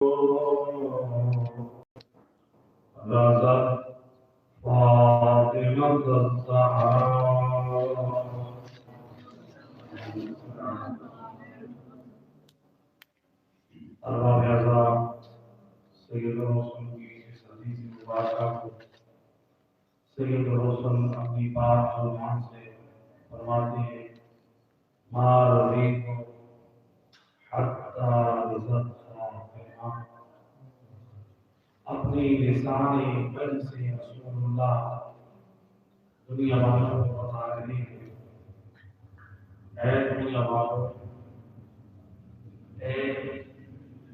رضا فاطمة الزهراء ارباب اعظام سید الرسل کی اس حدیث مبارکہ کو سید الرسل اپنی پاک زبان سے فرماتے ہیں ما رضیت حتی رضت فاطمہ، اپنی لسان بل سے رسول اللہ دنیا والوں کو بتا رہے ہیں، اے دنیا والوں، اے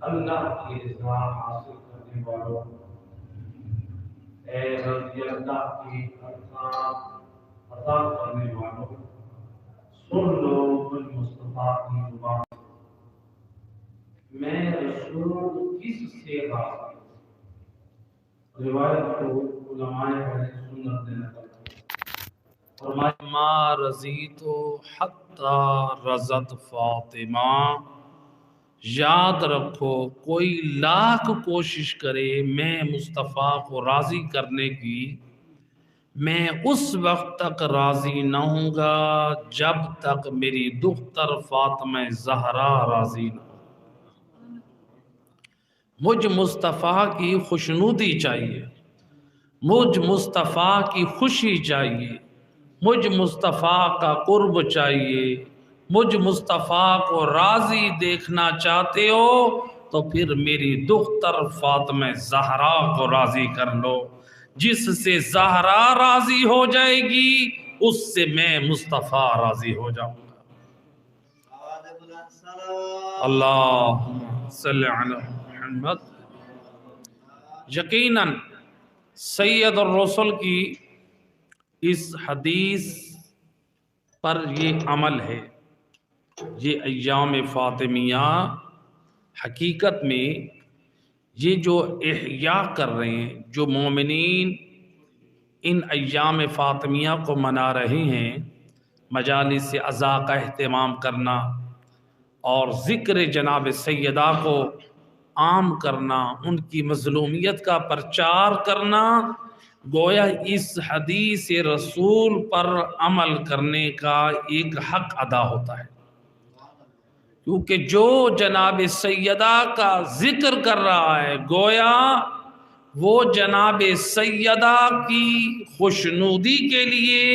اللہ کی رضا حاصل کرنے والوں، اے رضی اللہ کی الطاف عطا کرنے والوں، سن لو مجھ مصطفیٰ کی زبان، میں رسول کس سے راضی؟ روایت کو علماء اہل سنت نے نقل کیا، فرمایا ما رضیت حتی رضت فاطمہ، یاد رکھو کوئی لاکھ کوشش کرے میں مصطفیٰ کو راضی کرنے کی، میں اس وقت تک راضی نہ ہوں گا جب تک میری دختر فاطمہ زہرا راضی نہ ہو۔ مجھ مصطفیٰ کی خوشنودی چاہیے، مجھ مصطفیٰ کی خوشی چاہیے، مجھ مصطفیٰ کا قرب چاہیے، مجھ مصطفیٰ کو راضی دیکھنا چاہتے ہو تو پھر میری دختر فاطمہ زہرا کو راضی کر لو، جس سے زہرا راضی ہو جائے گی اس سے میں مصطفیٰ راضی ہو جاؤں گا۔ اللہم صلی علی محمد۔ یقیناً سید الرسل کی اس حدیث پر یہ عمل ہے، یہ ایام فاطمیہ حقیقت میں یہ جو احیاء کر رہے ہیں، جو مومنین ان ایام فاطمیہ کو منا رہے ہیں، مجالس عزا کا اہتمام کرنا اور ذکر جناب سیدہ کو عام کرنا، ان کی مظلومیت کا پرچار کرنا، گویا اس حدیث رسول پر عمل کرنے کا ایک حق ادا ہوتا ہے، کیونکہ جو جناب سیدہ کا ذکر کر رہا ہے گویا وہ جناب سیدہ کی خوشنودی کے لیے،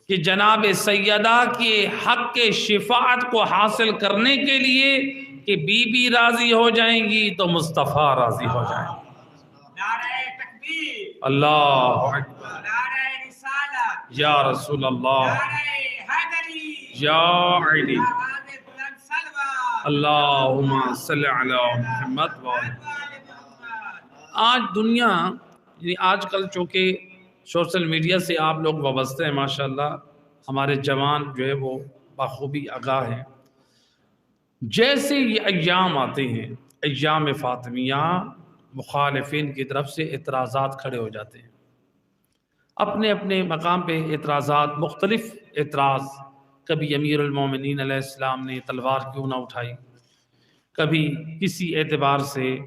کہ جناب سیدہ کے حق کے شفاعت کو حاصل کرنے کے لیے کہ بی بی راضی ہو جائیں گی تو مصطفیٰ راضی ہو جائیں گے۔ نعرہ تکبیر، اللہ اکبر، نعرہ رسالت، یا رسول اللہ، نعرہ حیدری، یا علی، آواز بلند صلوات، اللہم صلی علی محمد وآلہ۔ آج دنیا یعنی آج کل چونکہ سوشل میڈیا سے آپ لوگ وابستہ ہیں، ماشاءاللہ ہمارے جوان جو ہے وہ بخوبی آگاہ ہیں، جیسے یہ ایام آتے ہیں ایام فاطمیہ، مخالفین کی طرف سے اعتراضات کھڑے ہو جاتے ہیں، اپنے اپنے مقام پہ اعتراضات، مختلف اعتراض، کبھی امیر المومنین علیہ السلام نے تلوار کیوں نہ اٹھائی، کبھی کسی اعتبار سے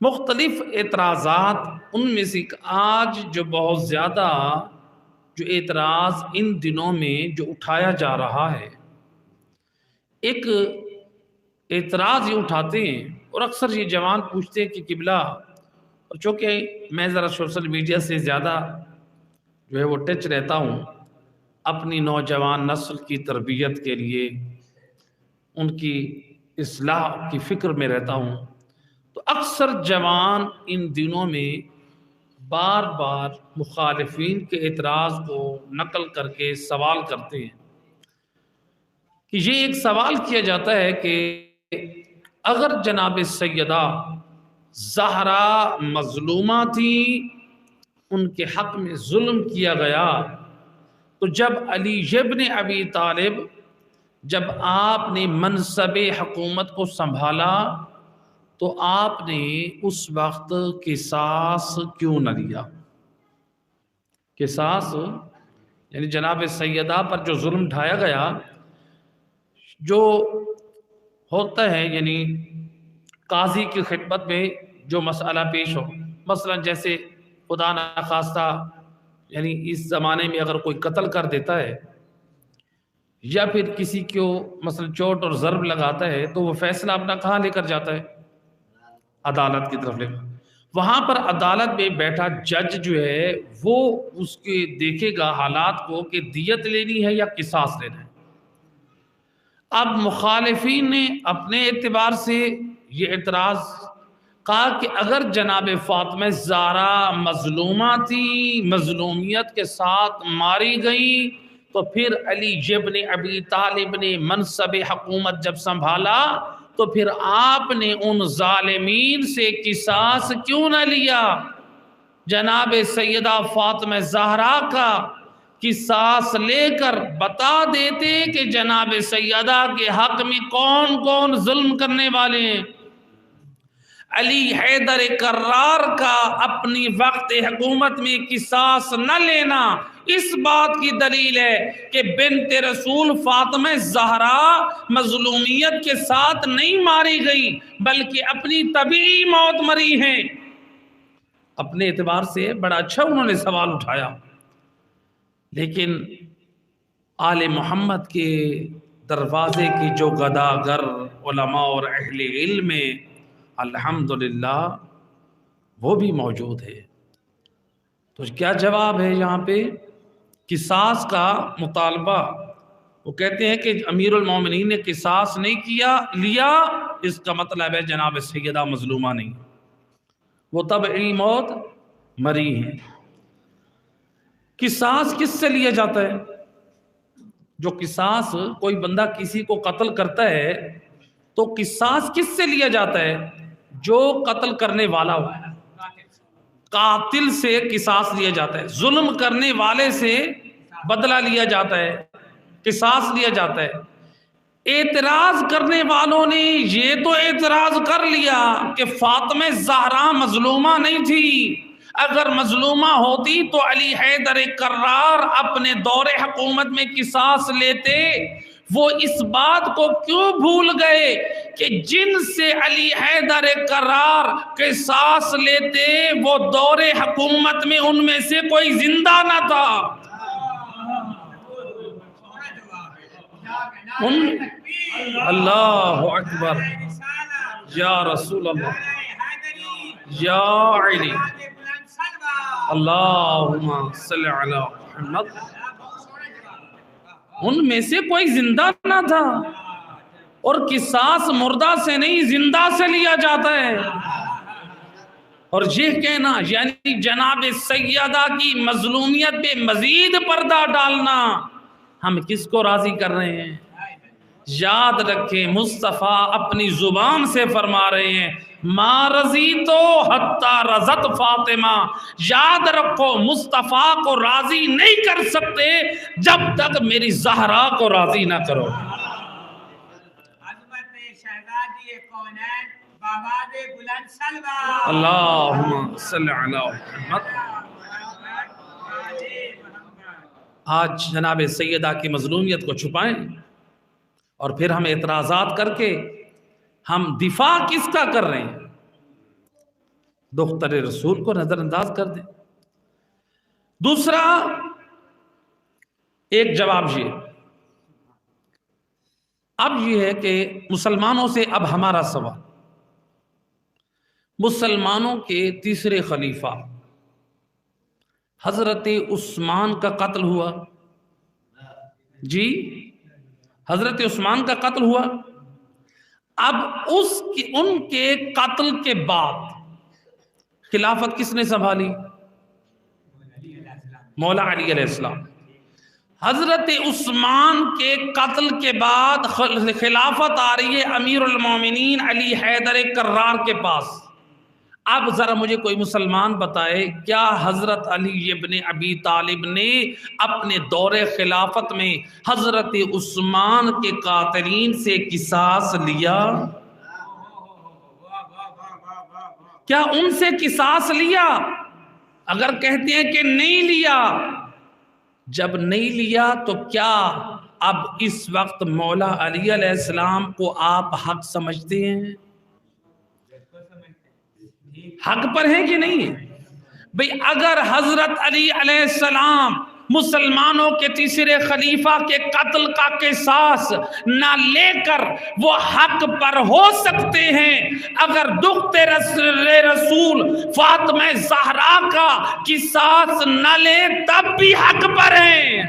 مختلف اعتراضات، ان میں سے آج جو بہت زیادہ جو اعتراض ان دنوں میں جو اٹھایا جا رہا ہے، ایک اعتراض یہ اٹھاتے ہیں اور اکثر یہ جوان پوچھتے ہیں کہ قبلہ، اور چونکہ میں ذرا سوشل میڈیا سے زیادہ جو ہے وہ ٹچ رہتا ہوں، اپنی نوجوان نسل کی تربیت کے لیے، ان کی اصلاح کی فکر میں رہتا ہوں، تو اکثر جوان ان دنوں میں بار بار مخالفین کے اعتراض کو نقل کر کے سوال کرتے ہیں، کہ یہ ایک سوال کیا جاتا ہے کہ اگر جناب سیدہ زہرا مظلومہ تھی، ان کے حق میں ظلم کیا گیا، تو جب علی ابن ابی طالب جب آپ نے منصب حکومت کو سنبھالا تو آپ نے اس وقت قصاص کیوں نہ لیا؟ قصاص یعنی جناب سیدہ پر جو ظلم ڈھایا گیا، جو ہوتا ہے یعنی قاضی کی خدمت میں جو مسئلہ پیش ہو، مثلا جیسے خدا نخواستہ یعنی اس زمانے میں اگر کوئی قتل کر دیتا ہے یا پھر کسی کو مثلا چوٹ اور ضرب لگاتا ہے تو وہ فیصلہ اپنا کہاں لے کر جاتا ہے؟ عدالت کی طرف لے کر۔ وہاں پر عدالت میں بیٹھا جج جو ہے وہ اس کے دیکھے گا حالات کو کہ دیت لینی ہے یا قصاص لینا ہے۔ اب مخالفین نے اپنے اعتبار سے یہ اعتراض کہا کہ اگر جناب فاطمہ زہرا مظلومہ تھی، مظلومیت کے ساتھ ماری گئی، تو پھر علی ابن ابی طالب نے منصب حکومت جب سنبھالا تو پھر آپ نے ان ظالمین سے قصاص کیوں نہ لیا؟ جناب سیدہ فاطمہ زہرا کا قصاص لے کر بتا دیتے کہ جناب سیدہ کے حق میں کون کون ظلم کرنے والے ہیں۔ علی حیدر کرار کا اپنی وقت حکومت میں قصاص نہ لینا اس بات کی دلیل ہے کہ بنت رسول فاطمہ زہرا مظلومیت کے ساتھ نہیں ماری گئی بلکہ اپنی طبیعی موت مری ہیں۔ اپنے اعتبار سے بڑا اچھا انہوں نے سوال اٹھایا، لیکن آل محمد کے دروازے کی جو گداگر علماء اور اہل علم الحمدللہ وہ بھی موجود ہے۔ تو کیا جواب ہے یہاں پہ؟ قصاص کا مطالبہ، وہ کہتے ہیں کہ امیر المومنین نے قصاص نہیں لیا، اس کا مطلب ہے جناب سیدہ مظلومہ نہیں، وہ طبعی موت مری ہیں۔ قصاص کس سے لیا جاتا ہے؟ جو قصاص کوئی بندہ کسی کو قتل کرتا ہے تو قصاص کس سے لیا جاتا ہے؟ جو قتل کرنے والا ہو، قاتل سے قصاص لیا جاتا ہے، ظلم کرنے والے سے بدلہ لیا جاتا ہے، قصاص لیا جاتا ہے۔ اعتراض کرنے والوں نے یہ تو اعتراض کر لیا کہ فاطمہ زہرا مظلومہ نہیں تھی، اگر مظلومہ ہوتی تو علی حیدر کرار اپنے دور حکومت میں قصاص لیتے۔ وہ اس بات کو کیوں بھول گئے کہ جن سے علی حیدر کرار قصاص لیتے وہ دور حکومت میں ان میں سے کوئی زندہ نہ تھا۔ اللہ اکبر، یا رسول اللہ، یا علی، اللہم صلی علی محمد، ان میں سے کوئی زندہ نہ تھا، اور قصاص مردہ سے نہیں زندہ سے لیا جاتا ہے۔ اور یہ کہنا یعنی جناب سیدہ کی مظلومیت پہ مزید پردہ ڈالنا، ہم کس کو راضی کر رہے ہیں؟ یاد رکھیں مصطفیٰ اپنی زبان سے فرما رہے ہیں ما رضیتو حتی رضت فاطمہ، یاد رکھو مصطفیٰ کو راضی نہیں کر سکتے جب تک میری زہرا کو راضی نہ کرو۔ اللہم صلی علی محمد۔ آج جناب سیدہ کی مظلومیت کو چھپائیں اور پھر ہم اعتراضات کر کے ہم دفاع کس کا کر رہے ہیں؟ دختر رسول کو نظر انداز کر دیں۔ دوسرا ایک جواب یہ، اب یہ ہے کہ مسلمانوں سے اب ہمارا سوال، مسلمانوں کے تیسرے خلیفہ حضرت عثمان کا قتل ہوا، جی حضرت عثمان کا قتل ہوا۔ اب ان کے قتل کے بعد خلافت کس نے سنبھالی؟ مولا علی علیہ السلام۔ حضرت عثمان کے قتل کے بعد خلافت آ رہی ہے امیر المومنین علی حیدر کرار کے پاس۔ اب ذرا مجھے کوئی مسلمان بتائے کیا حضرت علی ابن ابی طالب نے اپنے دور خلافت میں حضرت عثمان کے قاتلین سے قصاص لیا؟ کیا ان سے قصاص لیا؟ اگر کہتے ہیں کہ نہیں لیا، جب نہیں لیا تو کیا اب اس وقت مولا علی علیہ السلام کو آپ حق سمجھتے ہیں؟ حق پر ہیں کہ نہیں ہے؟ بھئی اگر حضرت علی علیہ السلام مسلمانوں کے تیسرے خلیفہ کے قتل کا قصاص نہ لے کر وہ حق پر ہو سکتے ہیں، اگر دختر رسول فاطمہ زہرا کا قصاص نہ لے تب بھی حق پر ہیں۔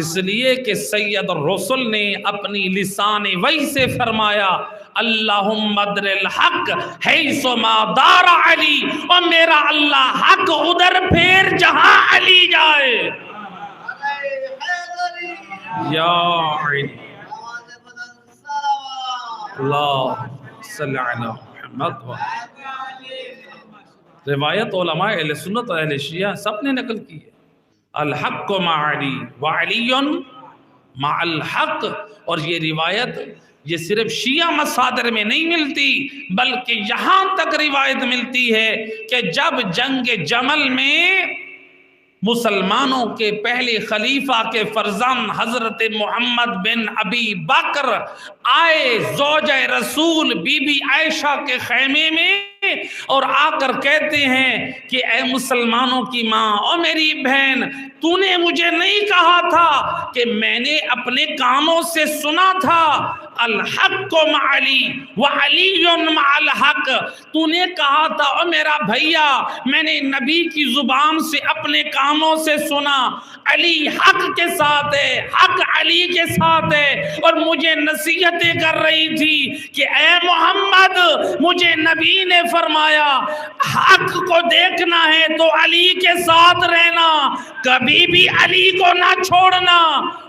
اس لیے کہ سید الرسل نے اپنی لسان وحی سے فرمایا اللہم ادر الحق حیث ما دار علی، اور میرا اللہ حق ادھر پھیر جہاں علی جائے۔ یا علی اللہ صلی علی محمد و روایت علماء اہل سنت و اہل شیعہ سب نے نقل کی ہے، الحق مع علی وعلی مع الحق۔ اور یہ روایت یہ صرف شیعہ مصادر میں نہیں ملتی، بلکہ یہاں تک روایت ملتی ہے کہ جب جنگ جمل میں مسلمانوں کے پہلے خلیفہ کے فرزند حضرت محمد بن ابی بکر آئے زوجہ رسول بی بی عائشہ کے خیمے میں اور آ کر کہتے ہیں کہ اے مسلمانوں کی ماں اور میری بہن، تو نے مجھے نہیں کہا تھا کہ میں نے اپنے کانوں سے سنا تھا الحق مع علی وعلی مع الحق، تو نے کہا تھا اور میرا بھیا میں نے نبی کی زبان سے اپنے کانوں سے سنا علی حق کے ساتھ ہے، حق علی کے ساتھ ہے، اور مجھے نصیحتیں کر رہی تھی کہ اے محمد مجھے نبی نے فرمایا حق کو دیکھنا ہے تو علی کے ساتھ رہنا، کبھی بھی علی کو نہ چھوڑنا۔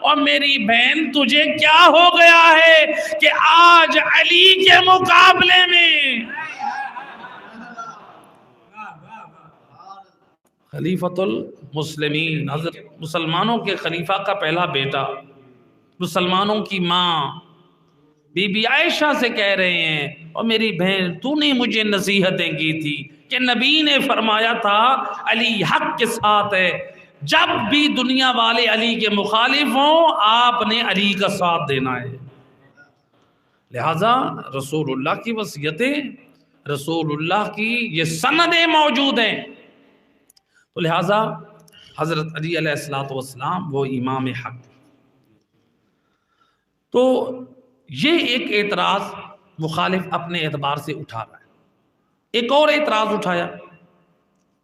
اور میری بہن تجھے کیا ہو گیا ہے کہ آج علی کے مقابلے میں خلیفۃ المسلمین، حضرت مسلمانوں کے خلیفہ کا پہلا بیٹا، مسلمانوں کی ماں بی بی عائشہ سے کہہ رہے ہیں اور میری بہن تو نے مجھے نصیحتیں کی تھی کہ نبی نے فرمایا تھا علی حق کے ساتھ ہے، جب بھی دنیا والے علی کے مخالف ہوں آپ نے علی کا ساتھ دینا ہے۔ لہٰذا رسول اللہ کی وصیتیں، رسول اللہ کی یہ سندیں موجود ہیں، تو لہٰذا حضرت علی علیہ السلام وہ امام حق۔ تو یہ ایک اعتراض مخالف اپنے اعتبار سے اٹھا رہا ہے۔ ایک اور اعتراض اٹھایا،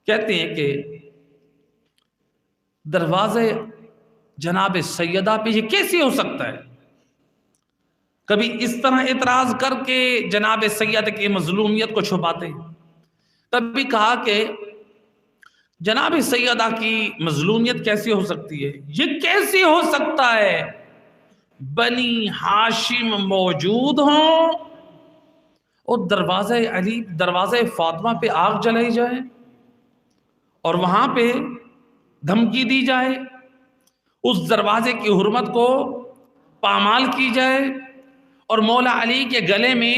کہتے ہیں کہ دروازے جناب سیدہ پہ یہ کیسے ہو سکتا ہے؟ کبھی اس طرح اعتراض کر کے جناب سیدہ کی مظلومیت کو چھپاتے ہیں، کبھی کہا کہ جناب سیدہ کی مظلومیت کیسے ہو سکتی ہے؟ یہ کیسے ہو سکتا ہے بنی ہاشم موجود ہوں اور دروازے فاطمہ پہ آگ جلائی جائے اور وہاں پہ دھمکی دی جائے، اس دروازے کی حرمت کو پامال کی جائے اور مولا علی کے گلے میں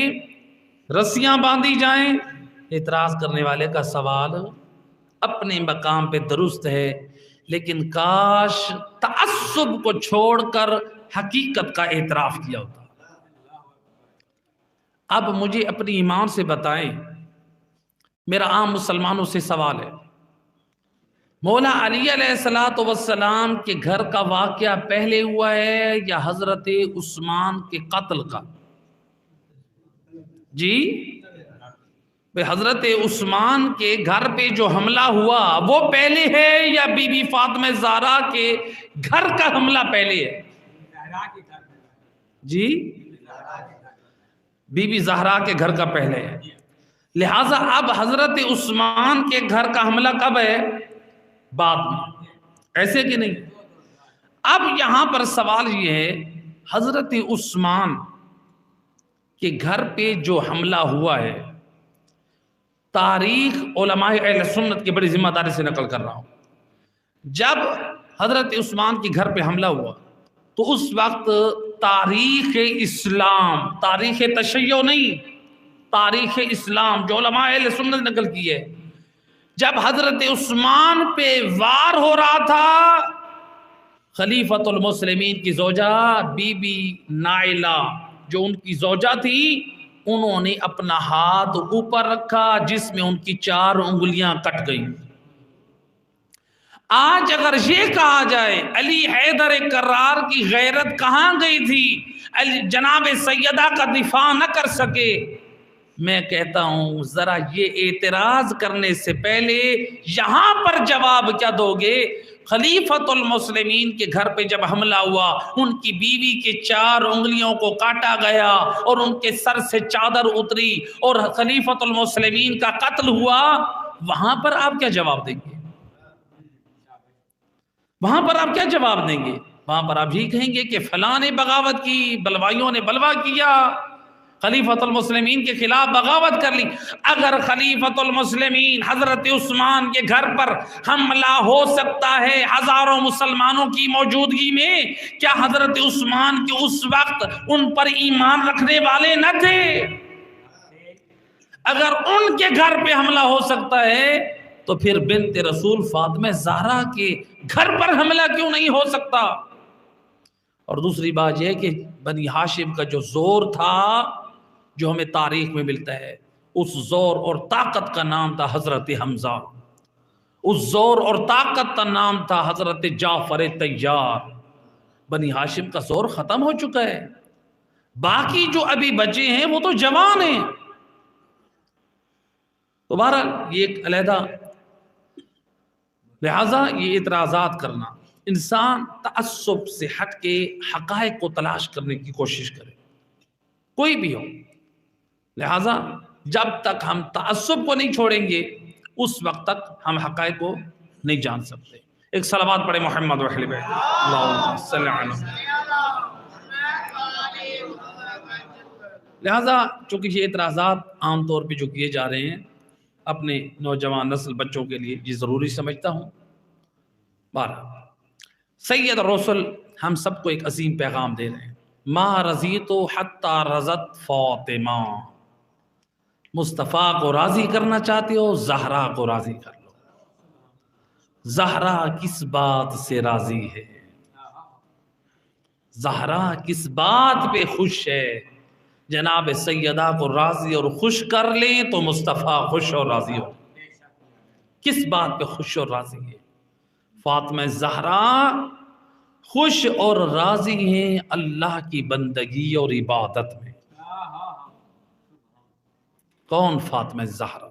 رسیاں باندھی جائیں۔ اعتراض کرنے والے کا سوال اپنے مقام پہ درست ہے، لیکن کاش تعصب کو چھوڑ کر حقیقت کا اعتراف کیا ہوتا۔ اب مجھے اپنی ایمان سے بتائیں، میرا عام مسلمانوں سے سوال ہے، مولا علی علیہ السلام کے گھر کا واقعہ پہلے ہوا ہے یا حضرت عثمان کے قتل کا؟ جی حضرت عثمان کے گھر پہ جو حملہ ہوا وہ پہلے ہے یا بی بی فاطمہ زہرا کے گھر کا حملہ پہلے ہے؟ جی بی بی زہرا کے گھر کا پہلے ہے، لہٰذا اب حضرت عثمان کے گھر کا حملہ کب ہے؟ بعد میں، ایسے کہ نہیں؟ اب یہاں پر سوال یہ ہے، حضرت عثمان کے گھر پہ جو حملہ ہوا ہے، تاریخ علماء اہل سنت کی بڑی ذمہ داری سے نقل کر رہا ہوں، جب حضرت عثمان کے گھر پہ حملہ ہوا تو اس وقت تاریخ اسلام، تاریخ تشیع نہیں، تاریخ اسلام جو علماء اہل سنت نے نقل کی ہے، جب حضرت عثمان پہ وار ہو رہا تھا، خلیفۃ المسلمین کی زوجہ بی بی نائلہ جو ان کی زوجہ تھی، انہوں نے اپنا ہاتھ اوپر رکھا جس میں ان کی 4 انگلیاں کٹ گئیں۔ آج اگر یہ کہا جائے علی حیدر کرار کی غیرت کہاں گئی تھی، جناب سیدہ کا دفاع نہ کر سکے، میں کہتا ہوں ذرا یہ اعتراض کرنے سے پہلے یہاں پر جواب کیا دو گے؟ خلیفۃ المسلمین کے گھر پہ جب حملہ ہوا، ان کی بیوی کے 4 انگلیوں کو کاٹا گیا اور ان کے سر سے چادر اتری اور خلیفۃ المسلمین کا قتل ہوا، وہاں پر آپ کیا جواب دیں گے؟ وہاں پر آپ کیا جواب دیں گے؟ وہاں پر آپ یہی کہیں گے کہ فلاں نے بغاوت کی، بلوائیوں نے بلوا کیا، خلیفۃ المسلمین کے خلاف بغاوت کر لی۔ اگر خلیفۃ المسلمین حضرت عثمان کے گھر پر حملہ ہو سکتا ہے ہزاروں مسلمانوں کی موجودگی میں، کیا حضرت عثمان کے اس وقت ان پر ایمان رکھنے والے نہ تھے؟ اگر ان کے گھر پہ حملہ ہو سکتا ہے تو پھر بنت رسول فاطمہ زہرا کے گھر پر حملہ کیوں نہیں ہو سکتا؟ اور دوسری بات یہ ہے کہ بنی ہاشم کا جو زور تھا، جو ہمیں تاریخ میں ملتا ہے، اس زور اور طاقت کا نام تھا حضرت حمزہ، اس زور اور طاقت کا نام تھا حضرت جعفر طیار۔ بنی ہاشم کا زور ختم ہو چکا ہے، باقی جو ابھی بچے ہیں وہ تو جوان ہیں۔ تو بہرحال یہ ایک علیحدہ، لہٰذا یہ اعتراضات کرنا، انسان تعصب سے ہٹ کے حقائق کو تلاش کرنے کی کوشش کرے، کوئی بھی ہو۔ لہٰذا جب تک ہم تعصب کو نہیں چھوڑیں گے اس وقت تک ہم حقائق کو نہیں جان سکتے۔ ایک صلوات پڑھے محمد و اہل بیت، اللہم صلی علی محمد۔ لہٰذا چونکہ یہ اعتراضات عام طور پہ جو کیے جا رہے ہیں اپنے نوجوان نسل بچوں کے لیے، یہ ضروری سمجھتا ہوں۔ بہرحال سید رسول ہم سب کو ایک عظیم پیغام دے رہے ہیں، ما رضیت حتی رضت فاطمہ۔ مصطفیٰ کو راضی کرنا چاہتے ہو، زہرا کو راضی کر لو۔ زہرا کس بات سے راضی ہے؟ زہرا کس بات پہ خوش ہے؟ جناب سیدہ کو راضی اور خوش کر لیں تو مصطفیٰ خوش اور راضی ہو۔ کس بات پہ خوش اور راضی ہے؟ فاطمہ زہرا خوش اور راضی ہیں اللہ کی بندگی اور عبادت میں۔ کون فاطمہ زہرا؟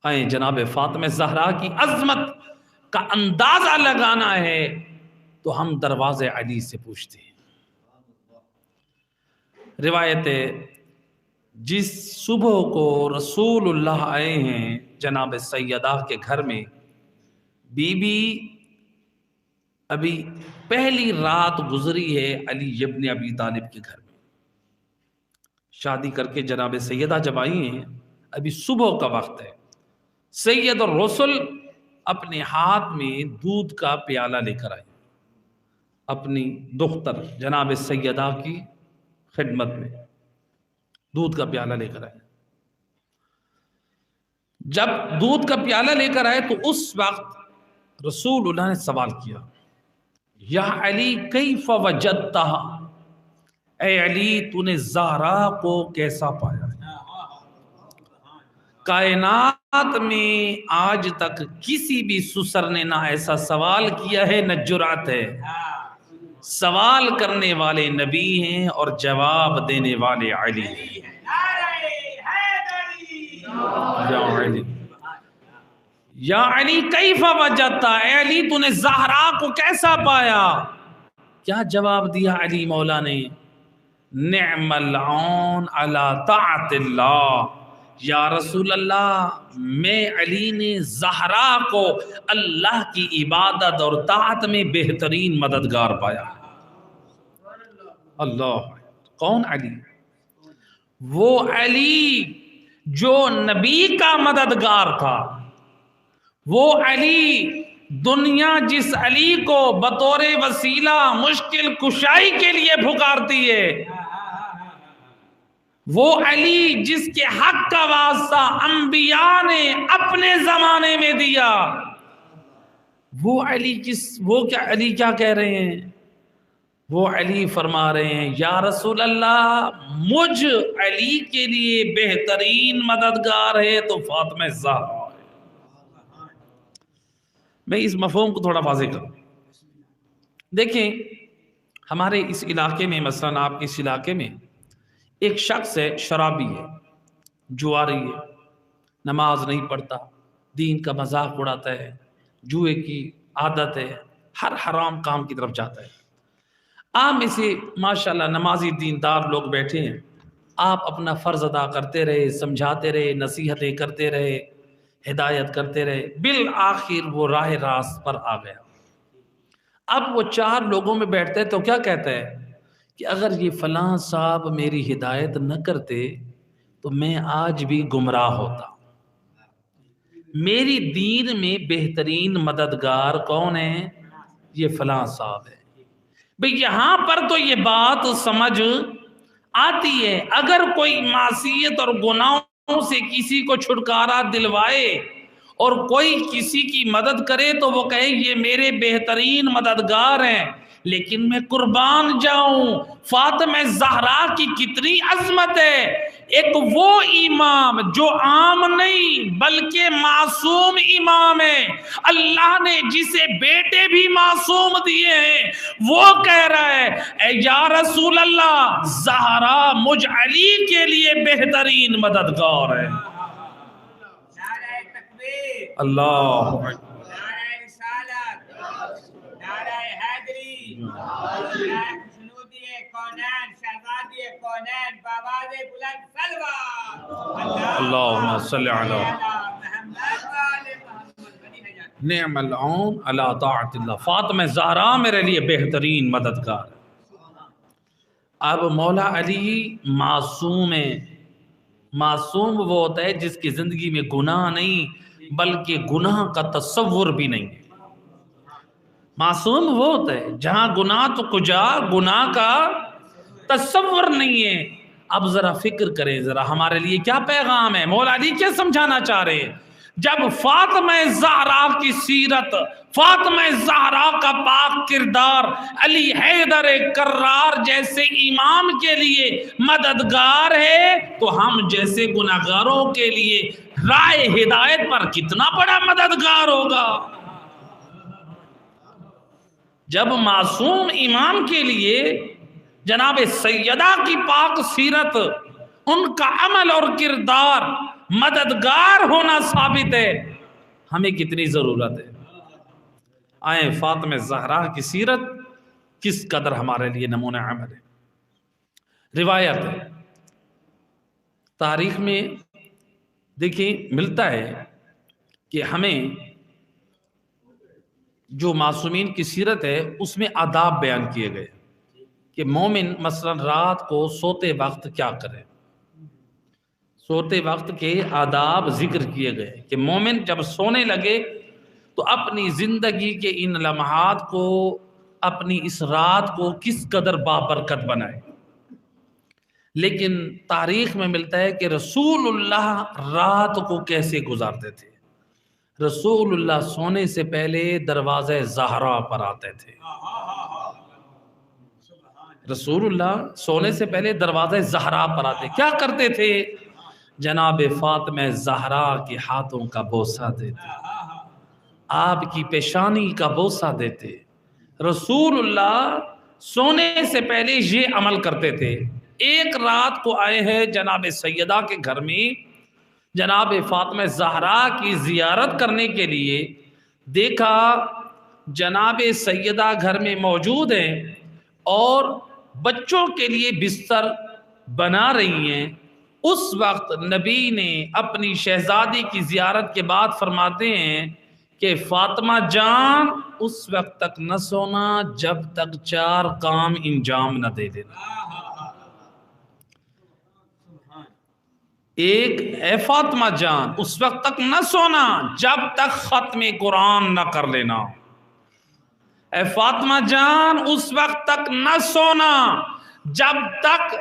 آئیں جناب فاطمہ زہرا کی عظمت کا اندازہ لگانا ہے تو ہم دروازے علی سے پوچھتے ہیں۔ روایت ہے جس صبح کو رسول اللہ آئے ہیں جناب سیدہ کے گھر میں، بی بی ابھی پہلی رات گزری ہے علی ابن ابی طالب کے گھر میں، شادی کر کے جناب سیدہ جب آئی ہیں ابھی صبح کا وقت ہے، سید الرسل اپنے ہاتھ میں دودھ کا پیالہ لے کر آئے اپنی دختر جناب سیدہ کی خدمت میں، دودھ کا پیالہ لے کر آئے۔ جب دودھ کا پیالہ لے کر آئے تو اس وقت رسول اللہ نے سوال کیا، یا علی کیف وجدتہا، اے علی تو نے زہرا کو کیسا پایا؟ کائنات میں آج تک کسی بھی سسر نے نہ ایسا سوال کیا ہے نہ جرأت ہے۔ سوال کرنے والے نبی ہیں اور جواب دینے والے علی ہیں۔ یا علی، یا علی کیف وجدتا، اے علی تو نے زہرا کو کیسا پایا؟ کیا جواب دیا علی مولا نے؟ نعم العون علی طاعت اللہ، یا رسول اللہ میں علی نے زہرا کو اللہ کی عبادت اور طاعت میں بہترین مددگار پایا۔ اللہ، کون علی؟ وہ علی جو نبی کا مددگار تھا، وہ علی دنیا جس علی کو بطور وسیلہ مشکل کشائی کے لیے پکارتی ہے، وہ علی جس کے حق کا واسطہ انبیاء نے اپنے زمانے میں دیا، وہ علی وہ کیا علی کیا کہہ رہے ہیں؟ وہ علی فرما رہے ہیں یا رسول اللہ مجھ علی کے لیے بہترین مددگار ہے تو فاطمہ زہرا ہے۔ میں اس مفہوم کو تھوڑا واضح کروں۔ دیکھیں ہمارے اس علاقے میں، مثلا آپ کے اس علاقے میں ایک شخص ہے، شرابی ہے، جواری ہے، نماز نہیں پڑھتا، دین کا مذاق اڑاتا ہے، جوئے کی عادت ہے، ہر حرام کام کی طرف جاتا ہے۔ آپ میں سے ماشاءاللہ نمازی دیندار لوگ بیٹھے ہیں، آپ اپنا فرض ادا کرتے رہے، سمجھاتے رہے، نصیحتیں کرتے رہے، ہدایت کرتے رہے، بالآخر وہ راہ راست پر آ گیا۔ اب وہ چار لوگوں میں بیٹھتے ہیں تو کیا کہتا ہے کہ اگر یہ فلاں صاحب میری ہدایت نہ کرتے تو میں آج بھی گمراہ ہوتا۔ میری دین میں بہترین مددگار کون ہے؟ یہ فلاں صاحب ہے۔ بھئی یہاں پر تو یہ بات سمجھ آتی ہے، اگر کوئی معصیت اور گناہوں سے کسی کو چھٹکارا دلوائے اور کوئی کسی کی مدد کرے تو وہ کہے یہ میرے بہترین مددگار ہیں، لیکن میں قربان جاؤں فاطمہ زہرا کی کتنی عظمت ہے۔ ایک وہ امام جو عام نہیں بلکہ معصوم امام ہے، اللہ نے جسے بیٹے بھی معصوم دیے ہیں، وہ کہہ رہا ہے اے یا رسول اللہ زہرا مجھ علی کے لیے بہترین مددگار ہے۔ نعرہ تکبیر، اللہ نعرہ رسالت، نعرہ حیدری، نعرہ خشنودی کونین، شہزادی کونین، بآواز بلند سلوات، اللہم صلی علی محمد وآل محمد۔ نعم العون علی طاعت اللہ۔ فاطمہ زہرا میرے لیے بہترین مددگار ہے۔ اب مولا علی معصوم ہے۔ معصوم وہ ہوتا ہے جس کی زندگی میں گناہ نہیں بلکہ گناہ کا تصور بھی نہیں ہے۔ معصوم وہ ہوتا ہے جہاں گناہ تو کجا گناہ کا تصور نہیں ہے۔ اب ذرا فکر کریں، ذرا ہمارے لیے کیا پیغام ہے، مولا علی کیا سمجھانا چاہ رہے ہیں؟ جب فاطمہ زہرا کی سیرت، فاطمہ زہرا کا پاک کردار علی حیدر کرار جیسے امام کے لیے مددگار ہے تو ہم جیسے گناہگاروں کے لیے راہ ہدایت پر کتنا بڑا مددگار ہوگا۔ جب معصوم امام کے لیے جناب سیدہ کی پاک سیرت، ان کا عمل اور کردار مددگار ہونا ثابت ہے، ہمیں کتنی ضرورت ہے۔ آئیں فاطمہ زہرا کی سیرت کس قدر ہمارے لیے نمونہ عمل ہے۔ روایت ہے، تاریخ میں دیکھیں ملتا ہے کہ ہمیں جو معصومین کی سیرت ہے اس میں آداب بیان کیے گئے کہ مومن مثلا رات کو سوتے وقت کیا کرے۔ سوتے وقت کے آداب ذکر کیے گئے کہ مومن جب سونے لگے تو اپنی زندگی کے ان لمحات کو، اپنی اس رات کو کس قدر بابرکت بنائے۔ لیکن تاریخ میں ملتا ہے کہ رسول اللہ رات کو کیسے گزارتے تھے۔ رسول اللہ سونے سے پہلے دروازہ زہرا پر آتے تھے۔ رسول اللہ سونے سے پہلے دروازہ زہرا پر آتے، کیا کرتے تھے؟ جناب فاطمہ زہرا کے ہاتھوں کا بوسہ دیتے، آپ کی پیشانی کا بوسہ دیتے۔ رسول اللہ سونے سے پہلے یہ عمل کرتے تھے۔ ایک رات کو آئے ہیں جناب سیدہ کے گھر میں، جناب فاطمہ زہرا کی زیارت کرنے کے لیے، دیکھا جناب سیدہ گھر میں موجود ہیں اور بچوں کے لیے بستر بنا رہی ہیں۔ اس وقت نبی نے اپنی شہزادی کی زیارت کے بعد فرماتے ہیں کہ فاطمہ جان اس وقت تک نہ سونا جب تک 4 کام انجام نہ دے دینا۔ ایک، اے فاطمہ جان اس وقت تک نہ سونا جب تک ختم قرآن نہ کر لینا۔ اے فاطمہ جان اس وقت تک نہ سونا جب تک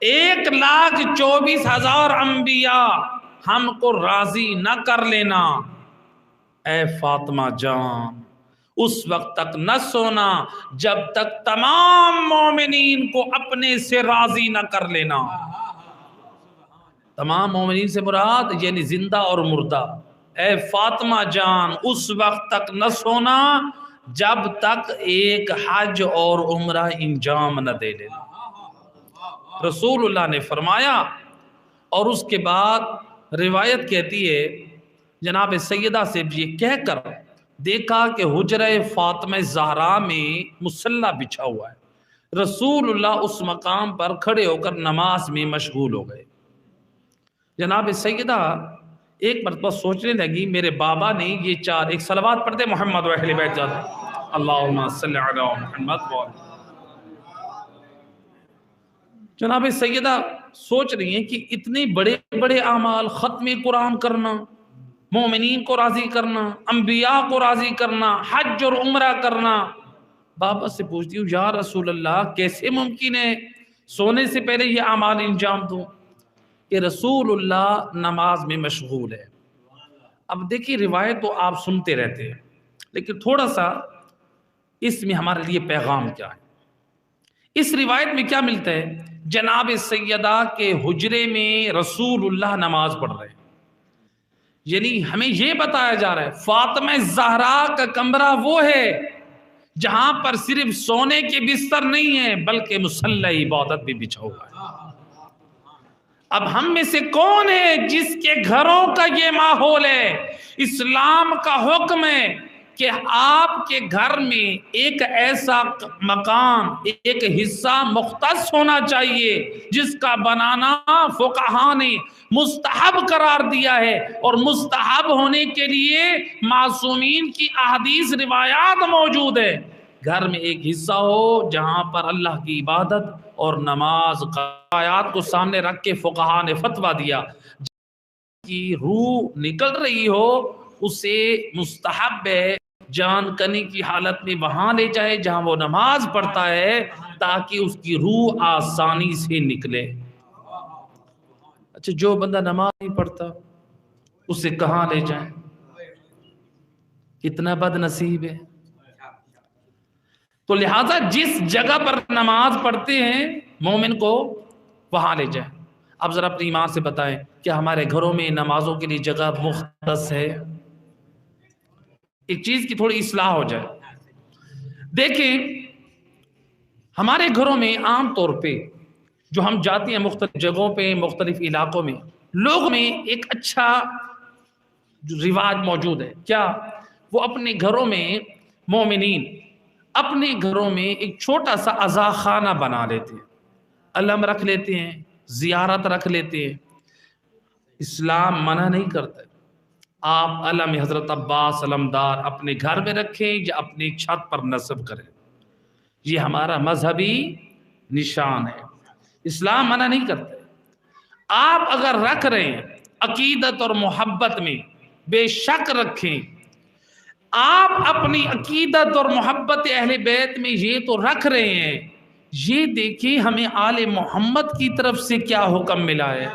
1,24,000 انبیاء ہم کو راضی نہ کر لینا۔ اے فاطمہ جان اس وقت تک نہ سونا جب تک تمام مومنین کو اپنے سے راضی نہ کر لینا. تمام مومنین سے مراد یعنی زندہ اور مردہ. اے فاطمہ جان اس وقت تک نہ سونا جب تک ایک حج اور عمرہ انجام نہ دے لینا. رسول اللہ نے فرمایا. اور اس کے بعد روایت کہتی ہے جناب سیدہ سے یہ کہہ کر دیکھا کہ حجرہ فاطمہ زہرا میں مصلی بچھا ہوا ہے. رسول اللہ اس مقام پر کھڑے ہو کر نماز میں مشغول ہو گئے. جناب سیدہ ایک مرتبہ سوچنے لگی میرے بابا نے یہ چار ایک صلوات پڑھتے محمد و اہل بیت اللہم صلی علی محمد. جناب سیدہ سوچ رہی ہیں کہ اتنے بڑے بڑے اعمال، ختم قرآن کرنا، مومنین کو راضی کرنا، انبیاء کو راضی کرنا، حج اور عمرہ کرنا. بابا سے پوچھتی ہوں یا رسول اللہ کیسے ممکن ہے سونے سے پہلے یہ اعمال انجام دوں؟ کہ رسول اللہ نماز میں مشغول ہے. اب دیکھیے روایت تو آپ سنتے رہتے ہیں لیکن تھوڑا سا اس میں ہمارے لیے پیغام کیا ہے. اس روایت میں کیا ملتا ہے؟ جناب سیدہ کے حجرے میں رسول اللہ نماز پڑھ رہے ہیں. یعنی ہمیں یہ بتایا جا رہا ہے فاطمہ زہرا کا کمرہ وہ ہے جہاں پر صرف سونے کے بستر نہیں ہے بلکہ مصلی عبادت بھی بچھا ہوا ہے. اب ہم میں سے کون ہے جس کے گھروں کا یہ ماحول ہے؟ اسلام کا حکم ہے کہ آپ کے گھر میں ایک ایسا مقام، ایک حصہ مختص ہونا چاہیے جس کا بنانا فقہاء نے مستحب قرار دیا ہے. اور مستحب ہونے کے لیے معصومین کی احادیث روایات موجود ہے. گھر میں ایک حصہ ہو جہاں پر اللہ کی عبادت اور نماز آیات کو سامنے رکھ کے فقہاء نے فتویٰ دیا کی روح نکل رہی ہو اسے مستحب ہے جان کنی کی حالت میں وہاں لے جائے جہاں وہ نماز پڑھتا ہے تاکہ اس کی روح آسانی سے نکلے. اچھا جو بندہ نماز نہیں پڑھتا اسے کہاں لے جائیں؟ کتنا بد نصیب ہے. تو لہٰذا جس جگہ پر نماز پڑھتے ہیں مومن کو وہاں لے جائیں. اب ذرا اپنی ایمان سے بتائیں کیا ہمارے گھروں میں نمازوں کے لیے جگہ مختص ہے؟ ایک چیز کی تھوڑی اصلاح ہو جائے. دیکھیں ہمارے گھروں میں عام طور پہ جو ہم جاتے ہیں مختلف جگہوں پہ مختلف علاقوں میں لوگوں میں ایک اچھا رواج موجود ہے. کیا؟ وہ اپنے گھروں میں مومنین اپنے گھروں میں ایک چھوٹا سا عزا خانہ بنا لیتے ہیں، علم رکھ لیتے ہیں، زیارت رکھ لیتے ہیں. اسلام منع نہیں کرتا. آپ علم حضرت عباس علمدار اپنے گھر میں رکھیں یا اپنی چھت پر نصب کریں، یہ ہمارا مذہبی نشان ہے. اسلام منع نہیں کرتا. آپ اگر رکھ رہے ہیں عقیدت اور محبت میں بے شک رکھیں. آپ اپنی عقیدت اور محبت اہل بیت میں یہ تو رکھ رہے ہیں، یہ دیکھیں ہمیں آل محمد کی طرف سے کیا حکم ملا ہے.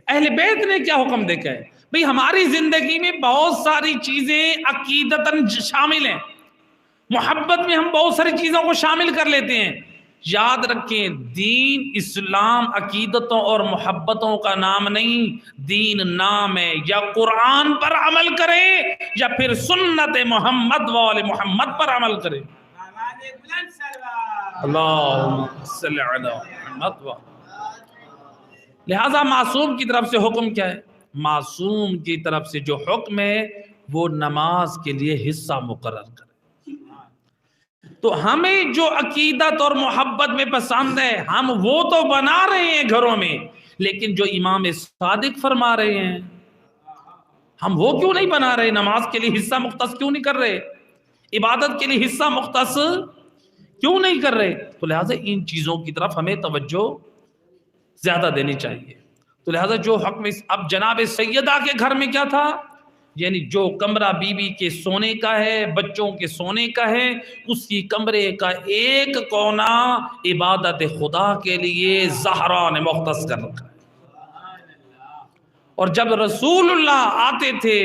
اہل بیت نے کیا حکم دیکھا ہے؟ بھئی ہماری زندگی میں بہت ساری چیزیں عقیدتاً شامل ہیں، محبت میں ہم بہت ساری چیزوں کو شامل کر لیتے ہیں. یاد رکھیں دین اسلام عقیدتوں اور محبتوں کا نام نہیں، دین نام ہے. یا قرآن پر عمل کرے یا پھر سنت محمد وال محمد پر عمل کرے. اللہم صلی علی محمد. لہذا معصوم کی طرف سے حکم کیا ہے؟ معصوم کی طرف سے جو حکم ہے وہ نماز کے لیے حصہ مقرر کرے. تو ہمیں جو عقیدت اور محبت میں پسند ہے ہم وہ تو بنا رہے ہیں گھروں میں، لیکن جو امام صادق فرما رہے ہیں ہم وہ کیوں نہیں بنا رہے؟ نماز کے لیے حصہ مختص کیوں نہیں کر رہے؟ عبادت کے لیے حصہ مختص کیوں نہیں کر رہے؟ تو لہٰذا ان چیزوں کی طرف ہمیں توجہ زیادہ دینی چاہیے. تو لہٰذا جو حکم اب جناب سیدہ کے گھر میں کیا تھا؟ یعنی جو کمرہ بی بی کے سونے کا ہے، بچوں کے سونے کا ہے، اس کی کمرے کا ایک کونا عبادت خدا کے لیے زہرا نے مختص کر رکھا ہے. اور جب رسول اللہ آتے تھے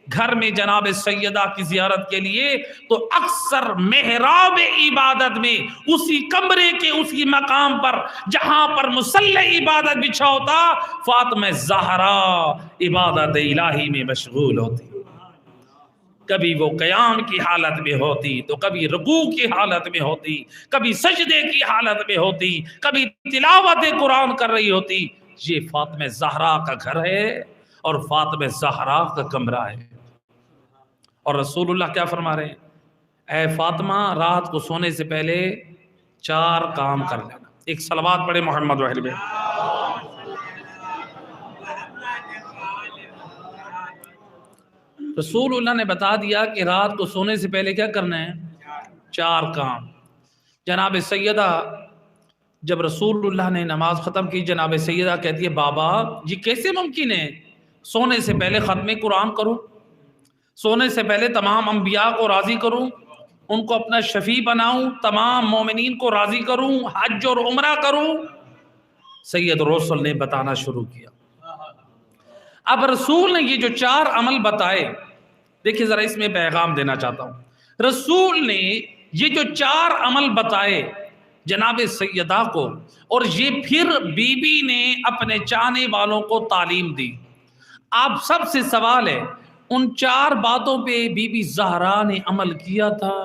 گھر میں جناب سیدہ کی زیارت کے لیے تو اکثر محراب عبادت میں اسی کمرے کے اسی مقام پر جہاں پر مصلی عبادت بچھا ہوتا فاطمہ زہرا عبادت الہی میں مشغول ہوتی. کبھی وہ قیام کی حالت میں ہوتی تو کبھی رکوع کی حالت میں ہوتی, کبھی سجدے کی حالت میں ہوتی, کبھی تلاوت قرآن کر رہی ہوتی. یہ فاطمہ زہرا کا گھر ہے اور فاطمہ زہرا کا کمرہ ہے. اور رسول اللہ کیا فرما رہے ہیں؟ اے فاطمہ رات کو سونے سے پہلے 4 کام کر لینا. ایک صلوات پڑھے محمد وحل میں. رسول اللہ نے بتا دیا کہ رات کو سونے سے پہلے کیا کرنا ہے؟ 4 کام. جناب سیدہ جب رسول اللہ نے نماز ختم کی, جناب سیدہ کہتی ہے بابا یہ کیسے ممکن ہے سونے سے پہلے ختم قرآن کروں, سونے سے پہلے تمام انبیاء کو راضی کروں, ان کو اپنا شفیع بناؤں, تمام مومنین کو راضی کروں, حج اور عمرہ کروں. سید رسول نے بتانا شروع کیا. اب رسول نے یہ جو 4 عمل بتائے, دیکھیں ذرا اس میں پیغام دینا چاہتا ہوں. رسول نے یہ جو 4 عمل بتائے جناب سیدہ کو, اور یہ پھر بی بی نے اپنے چاہنے والوں کو تعلیم دی. آپ سب سے سوال ہے ان 4 باتوں پہ بی بی زہرا نے عمل کیا تھا؟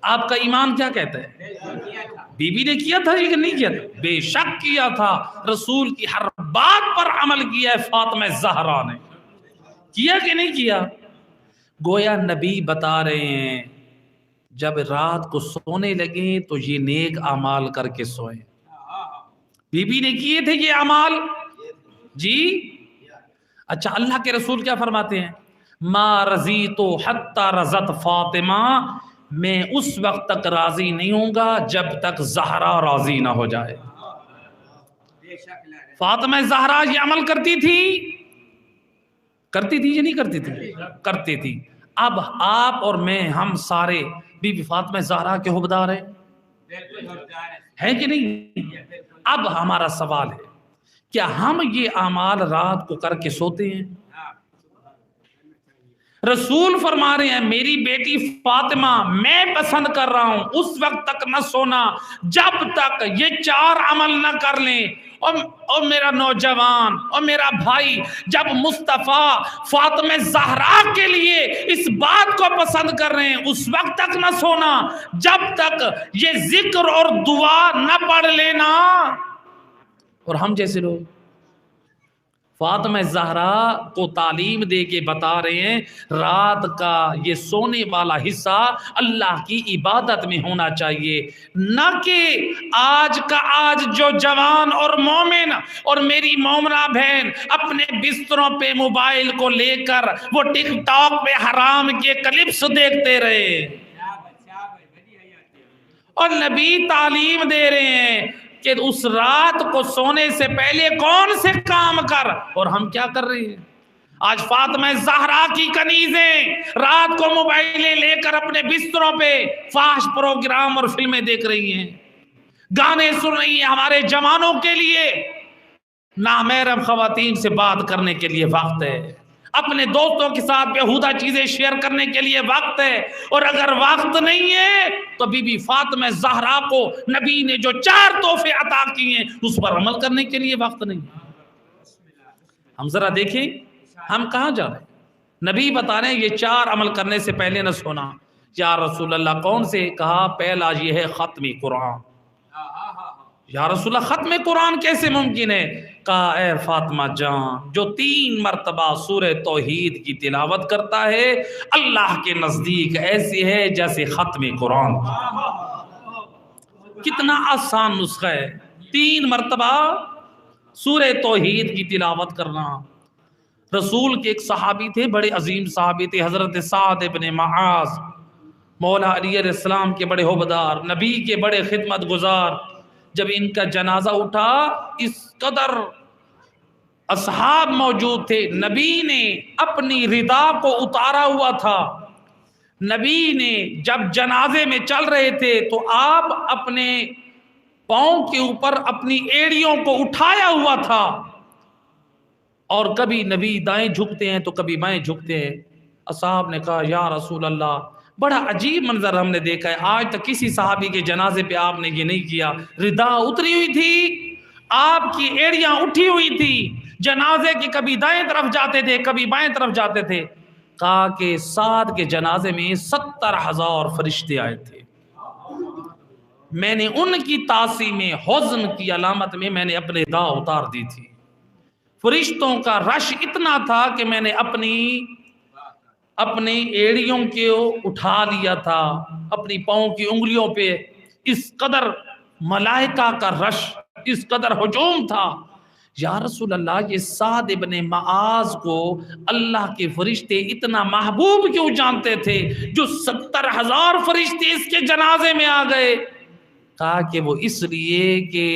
آپ کا ایمان کیا کہتا ہے؟ بی بی نے کیا تھا یا نہیں کیا تھا؟ بے شک کیا تھا. رسول کی ہر بات پر عمل کیا ہے فاطمہ زہرا نے. کیا کہ نہیں کیا؟ گویا نبی بتا رہے ہیں جب رات کو سونے لگے تو یہ نیک اعمال کر کے سوئیں. بی بی نے کیے تھے یہ اعمال جی. اچھا اللہ کے رسول کیا فرماتے ہیں؟ ما رضیت حتی رضت فاطمہ, میں اس وقت تک راضی نہیں ہوں گا جب تک زہرا راضی نہ ہو جائے. فاطمہ زہرا یہ عمل کرتی تھی یا نہیں کرتی تھی؟ کرتی تھی. اب آپ اور میں ہم سارے بی بی فاطمہ زہرا کے حبدار ہیں کہ نہیں؟ اب ہمارا سوال ہے کیا ہم یہ اعمال رات کو کر کے سوتے ہیں؟ رسول فرما رہے ہیں میری بیٹی فاطمہ میں پسند کر رہا ہوں اس وقت تک نہ سونا جب تک یہ 4 عمل نہ کر لیں. اور میرا نوجوان اور میرا بھائی جب مصطفیٰ فاطمہ زہرا کے لیے اس بات کو پسند کر رہے ہیں اس وقت تک نہ سونا جب تک یہ ذکر اور دعا نہ پڑھ لینا. اور ہم جیسے لوگ فاطمہ زہرا کو تعلیم دے کے بتا رہے ہیں رات کا یہ سونے والا حصہ اللہ کی عبادت میں ہونا چاہیے, نہ کہ آج کا آج جو جوان اور مومن اور میری مومنہ بہن اپنے بستروں پہ موبائل کو لے کر وہ ٹک ٹاک پہ حرام کے کلپس دیکھتے رہے. اور نبی تعلیم دے رہے ہیں کہ اس رات کو سونے سے پہلے کون سے کام کر, اور ہم کیا کر رہے ہیں؟ آج فاطمہ زہرا کی کنیزیں رات کو موبائلیں لے کر اپنے بستروں پہ فحش پروگرام اور فلمیں دیکھ رہی ہیں, گانے سن رہی ہیں. ہمارے جوانوں کے لیے نامحرم خواتین سے بات کرنے کے لیے وقت ہے, اپنے دوستوں کے ساتھ بیہودہ چیزیں شیئر کرنے کے لیے وقت ہے. اور اگر وقت نہیں ہے تو بی بی فاطمہ زہرا کو نبی نے جو 4 تحفے عطا کیے ہیں اس پر عمل کرنے کے لیے وقت نہیں. ہم ذرا دیکھیں ہم کہاں جا رہے ہیں؟ نبی بتا رہے ہیں یہ 4 عمل کرنے سے پہلے نہ سونا. یا رسول اللہ کون سے؟ کہا پہلا یہ ہے ختم قرآن. یا رسول اللہ ختم قرآن کیسے ممکن ہے؟ کہا اے فاطمہ جان جو 3 مرتبہ سورہ توحید کی تلاوت کرتا ہے اللہ کے نزدیک ایسی ہے جیسے ختم قرآن. کتنا آسان نسخہ ہے, 3 مرتبہ سورہ توحید کی تلاوت کرنا. رسول کے ایک صحابی تھے, بڑے عظیم صحابی تھے, حضرت سعد ابن معاذ, مولا علی علیہ السلام کے بڑے حوبدار, نبی کے بڑے خدمت گزار. جب ان کا جنازہ اٹھا اس قدر اصحاب موجود تھے, نبی نے اپنی ردا کو اتارا ہوا تھا. نبی نے جب جنازے میں چل رہے تھے تو آپ اپنے پاؤں کے اوپر اپنی ایڑیوں کو اٹھایا ہوا تھا. اور کبھی نبی دائیں جھکتے ہیں تو کبھی بائیں جھکتے ہیں۔ اصحاب نے کہا یا رسول اللہ بڑا عجیب منظر ہم نے دیکھا ہے، آج تک کسی صحابی کے جنازے پہ آپ نے یہ نہیں کیا، ردا اتری ہوئی تھی، آپ کی ایڑیاں اٹھی ہوئی تھی، جنازے کی کبھی دائیں طرف جاتے تھے کبھی بائیں طرف جاتے تھے۔ کہا کہ سعد کے جنازے میں 70,000 فرشتے آئے تھے، میں نے ان کی تاسی میں حزن کی علامت میں میں نے اپنے ردا اتار دی تھی، فرشتوں کا رش اتنا تھا کہ میں نے اپنی ایڑیوں کو اٹھا لیا تھا، اپنی پاؤں کی انگلیوں پہ، اس قدر ملائکہ کا رش، اس قدر ہجوم تھا۔ یا رسول اللہ یہ سعد ابن معاذ کو اللہ کے فرشتے اتنا محبوب کیوں جانتے تھے جو 70,000 فرشتے اس کے جنازے میں آ گئے؟ کہا کہ وہ اس لیے کہ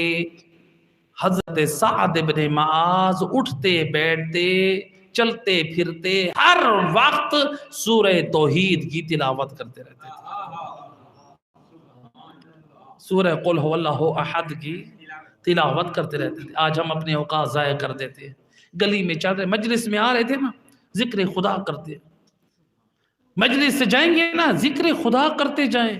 حضرت سعد ابن معاذ اٹھتے بیٹھتے چلتے پھرتے ہر وقت سورہ توحید کی تلاوت کرتے رہتے تھے، سورہ قل هو اللہ احد کی تلاوت کرتے رہتے تھے۔ آج ہم اپنے اوقات ضائع کر دیتے ہیں، گلی میں چل رہے مجلس میں آ رہے تھے نا ذکر خدا کرتے، مجلس سے جائیں گے نا ذکر خدا کرتے جائیں،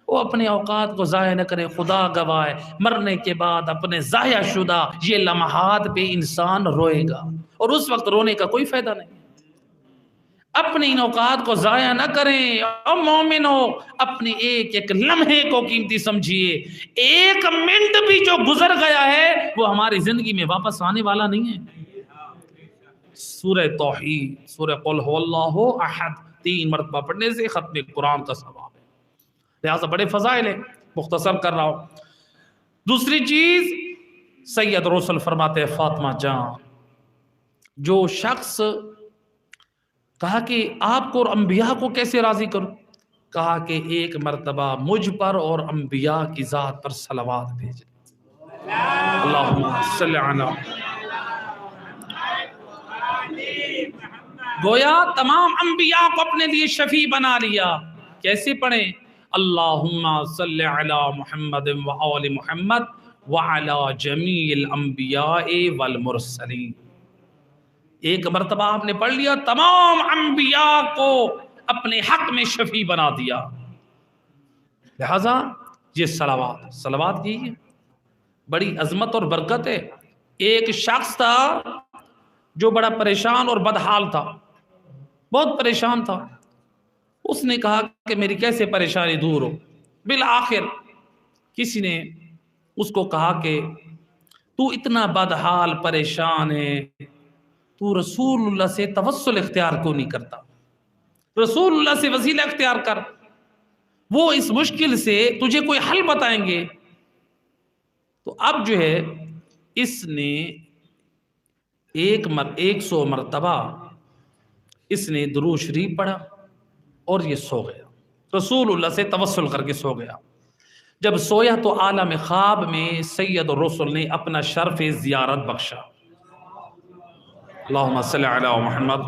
وہ اپنے اوقات کو ضائع نہ کریں۔ خدا گواہ ہے مرنے کے بعد اپنے ضائع شدہ یہ لمحات پہ انسان روئے گا، اور اس وقت رونے کا کوئی فائدہ نہیں۔ اپنے ان اوقات کو ضائع نہ کریں، اور مومنو اپنے ایک ایک لمحے کو قیمتی سمجھیے، ایک منٹ بھی جو گزر گیا ہے وہ ہماری زندگی میں واپس آنے والا نہیں ہے۔ سورہ توحید، سورہ قل هو اللہ احد 3 مرتبہ پڑھنے سے ختم قرآن کا ثواب ہے، لہٰذا بڑے فضائل ہیں، مختصر کر رہا ہوں۔ دوسری چیز سید رسول فرماتے ہیں فاطمہ جان، جو شخص کہا کہ آپ کو اور انبیاء کو کیسے راضی کروں؟ کہا کہ ایک مرتبہ مجھ پر اور انبیاء کی ذات پر صلوات بھیجے، اللہم صلی علی۔ گویا تمام انبیاء کو اپنے لیے شفیع بنا لیا۔ کیسے پڑھیں؟ اللہم صلی علی محمد وآل محمد وعلی جمیع الانبیاء والمرسلین۔ ایک مرتبہ آپ نے پڑھ لیا، تمام انبیاء کو اپنے حق میں شفیع بنا دیا، لہذا یہ صلوات کیجیے، بڑی عظمت اور برکت ہے۔ ایک شخص تھا جو بڑا پریشان اور بدحال تھا، بہت پریشان تھا، اس نے کہا کہ میری کیسے پریشانی دور ہو؟ بالآخر کسی نے اس کو کہا کہ تو اتنا بدحال پریشان ہے، تو رسول اللہ سے توسل اختیار کیوں نہیں کرتا؟ رسول اللہ سے وسیلہ اختیار کر، وہ اس مشکل سے تجھے کوئی حل بتائیں گے۔ تو اب جو ہے اس نے 100 مرتبہ اس نے درود شریف پڑھا اور یہ سو گیا، رسول اللہ سے توسل کر کے سو گیا۔ جب سویا تو عالم خواب میں سید الرسل نے اپنا شرف زیارت بخشا، اللہم صلی علی محمد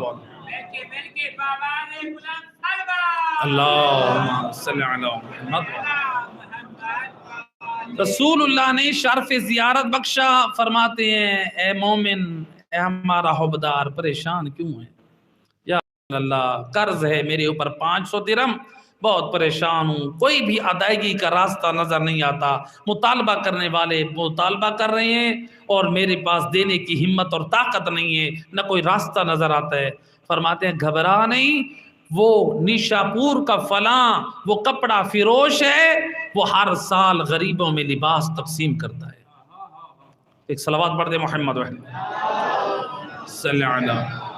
اللہم صلی علی محمد۔ رسول اللہ نے شرف زیارت بخشا، فرماتے ہیں اے مومن، اے ہمارا حبدار پریشان کیوں ہے؟ یا اللہ قرض ہے میرے اوپر 500 درہم، بہت پریشان ہوں، کوئی بھی ادائیگی کا راستہ نظر نہیں آتا، مطالبہ کرنے والے مطالبہ کر رہے ہیں اور میرے پاس دینے کی ہمت اور طاقت نہیں ہے، نہ کوئی راستہ نظر آتا ہے۔ فرماتے ہیں گھبرا نہیں، وہ نیشاپور کا فلاں وہ کپڑا فروش ہے، وہ ہر سال غریبوں میں لباس تقسیم کرتا ہے۔ ایک صلوات پڑھ دے محمد صلی اللہ علیہ۔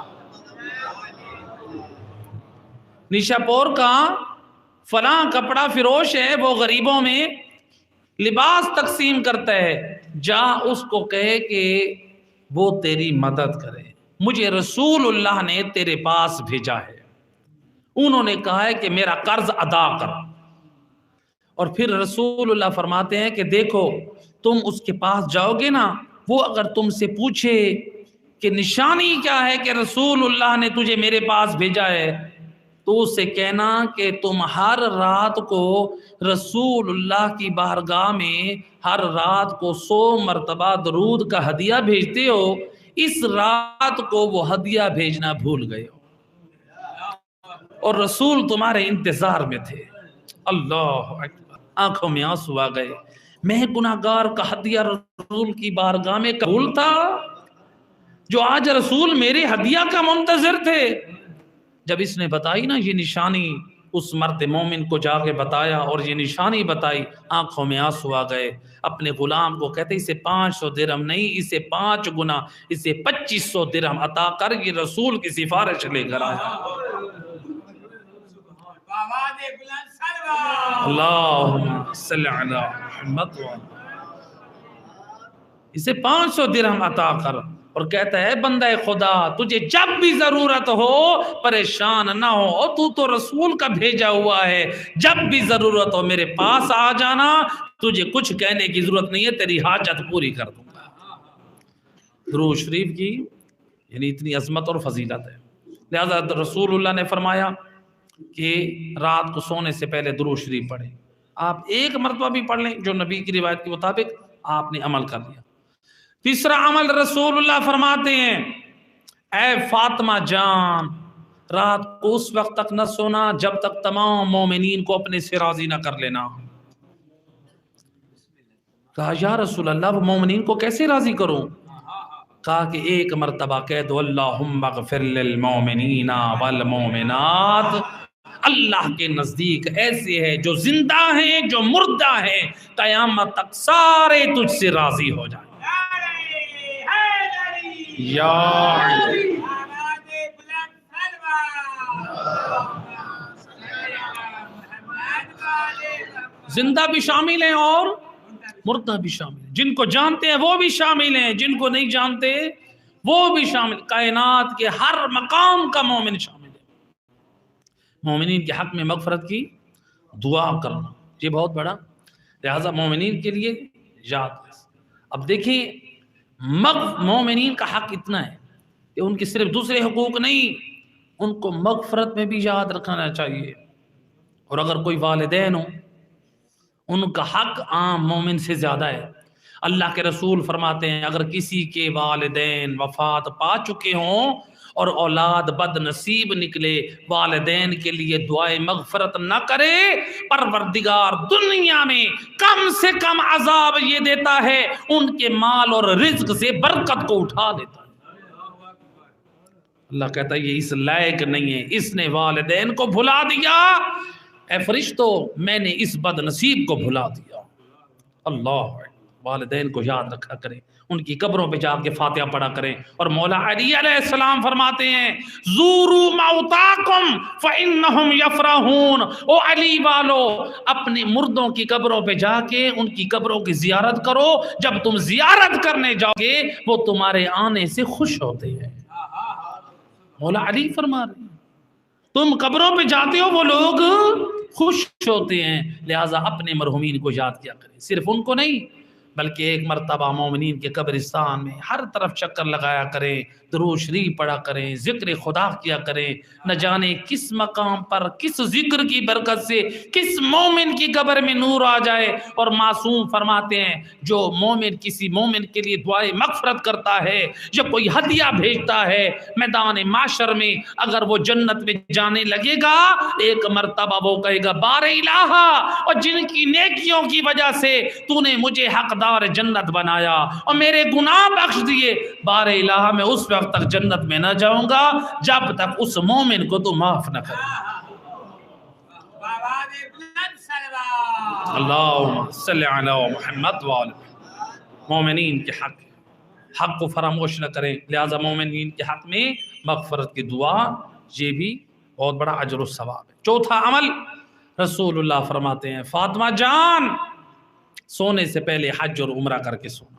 نیشاپور کا فلاں کپڑا فروش ہے، وہ غریبوں میں لباس تقسیم کرتا ہے، جا اس کو کہے کہ وہ تیری مدد کرے، مجھے رسول اللہ نے تیرے پاس بھیجا ہے، انہوں نے کہا ہے کہ میرا قرض ادا کر۔ اور پھر رسول اللہ فرماتے ہیں کہ دیکھو تم اس کے پاس جاؤ گے نا، وہ اگر تم سے پوچھے کہ نشانی کیا ہے کہ رسول اللہ نے تجھے میرے پاس بھیجا ہے، تو اس سے کہنا کہ تم ہر رات کو رسول اللہ کی بارگاہ میں ہر رات کو 100 مرتبہ درود کا ہدیہ بھیجتے ہو، اس رات کو وہ ہدیہ بھیجنا بھول گئے اور رسول تمہارے انتظار میں تھے۔ اللہ اکبر، آنکھوں میں آنسو آ گئے۔ میں گناہگار کا ہدیہ رسول کی بارگاہ میں قبول تھا، جو آج رسول میرے ہدیہ کا منتظر تھے۔ جب اس نے بتائی نا یہ نشانی، اس مرد مومن کو جا کے بتایا اور یہ نشانی بتائی، آنکھوں میں آنسو آ گئے۔ اپنے غلام کو کہتے اسے 500 درہم نہیں، اسے 5 گنا، اسے 2500 درہم عطا کر، یہ رسول کی سفارش لے کر آیا۔ اللہم صلی علی محمد، اسے 500 درہم عطا کر، اور کہتا ہے بندہ خدا تجھے جب بھی ضرورت ہو پریشان نہ ہو، اور تو رسول کا بھیجا ہوا ہے، جب بھی ضرورت ہو میرے پاس آ جانا، تجھے کچھ کہنے کی ضرورت نہیں ہے، تیری حاجت پوری کر دوں گا۔ درود شریف کی یعنی اتنی عظمت اور فضیلت ہے، لہذا رسول اللہ نے فرمایا کہ رات کو سونے سے پہلے درود شریف پڑھیں۔ آپ ایک مرتبہ بھی پڑھ لیں جو نبی کی روایت کے مطابق آپ نے عمل کر لیا۔ تیسرا عمل رسول اللہ فرماتے ہیں، اے فاطمہ جان، رات کو اس وقت تک نہ سونا جب تک تمام مومنین کو اپنے سے راضی نہ کر لینا۔ کہا یا رسول اللہ وہ مومنین کو کیسے راضی کروں؟ کہا کہ ایک مرتبہ کہہ دو اللہم اغفر للمومنین والمومنات۔ اللہ کے نزدیک ایسے ہے جو زندہ ہیں جو مردہ ہیں، قیامت تک سارے تجھ سے راضی ہو جائیں۔ یا زندہ بھی شامل ہیں اور مردہ بھی شامل ہیں، جن کو جانتے ہیں وہ بھی شامل ہیں، جن کو نہیں جانتے وہ بھی شامل، کائنات کے ہر مقام کا مومن شامل ہے۔ مومنین کے حق میں مغفرت کی دعا کرنا یہ بہت بڑا، لہذا مومنین کے لیے یاد ہے۔ اب دیکھیں مومنین کا حق اتنا ہے کہ ان کے صرف دوسرے حقوق نہیں، ان کو مغفرت میں بھی یاد رکھنا چاہیے۔ اور اگر کوئی والدین ہو ان کا حق عام مومن سے زیادہ ہے۔ اللہ کے رسول فرماتے ہیں اگر کسی کے والدین وفات پا چکے ہوں اور اولاد بد نصیب نکلے، والدین کے لیے دعائے مغفرت نہ کرے، پروردگار دنیا میں کم سے کم عذاب یہ دیتا ہے، ان کے مال اور رزق سے برکت کو اٹھا دیتا ہے۔ اللہ کہتا ہے یہ اس لائق نہیں ہے، اس نے والدین کو بھلا دیا، اے فرشتوں میں نے اس بد نصیب کو بھلا دیا۔ اللہ والدین کو یاد رکھا کریں، ان کی قبروں پہ جا کے فاتحہ پڑھا کریں۔ اور مولا علی علیہ السلام فرماتے ہیں زوروا موتاکم فإنہم یفرحون، او علی والو اپنے مردوں کی قبروں پہ جا کے ان کی قبروں کی زیارت کرو، جب تم زیارت کرنے جاؤ گے وہ تمہارے آنے سے خوش ہوتے ہیں۔ مولا علی فرما رہے ہیں تم قبروں پہ جاتے ہو وہ لوگ خوش ہوتے ہیں، لہٰذا اپنے مرحومین کو یاد کیا کریں، صرف ان کو نہیں بلکہ ایک مرتبہ مومنین کے قبرستان میں ہر طرف چکر لگایا کریں، درود شریف پڑھا کریں، ذکر خدا کیا کریں۔ نہ جانے کس مقام پر کس ذکر کی برکت سے کس مومن کی قبر میں نور آ جائے۔ اور معصوم فرماتے ہیں جو مومن کسی مومن کے لیے دعائے مغفرت کرتا ہے یا کوئی ہدیہ بھیجتا ہے، میدان معشر میں اگر وہ جنت میں جانے لگے گا ایک مرتبہ وہ کہے گا بار الہ، اور جن کی نیکیوں کی وجہ سے تو نے مجھے حقدار جنت بنایا اور میرے گناہ بخش دیے، بار الہ میں اس وقت تک جنت میں نہ جاؤں گا جب تک اس مومن کو تو معاف نہ کرے۔ اللہم صلی علی محمد وآل مومنین کے حق کو فراموش نہ کریں، لہذا مومنین کے حق میں مغفرت کی دعا یہ بھی بہت بڑا اجر و ثواب ہے۔ چوتھا عمل رسول اللہ فرماتے ہیں فاطمہ جان سونے سے پہلے حج اور عمرہ کر کے سونا۔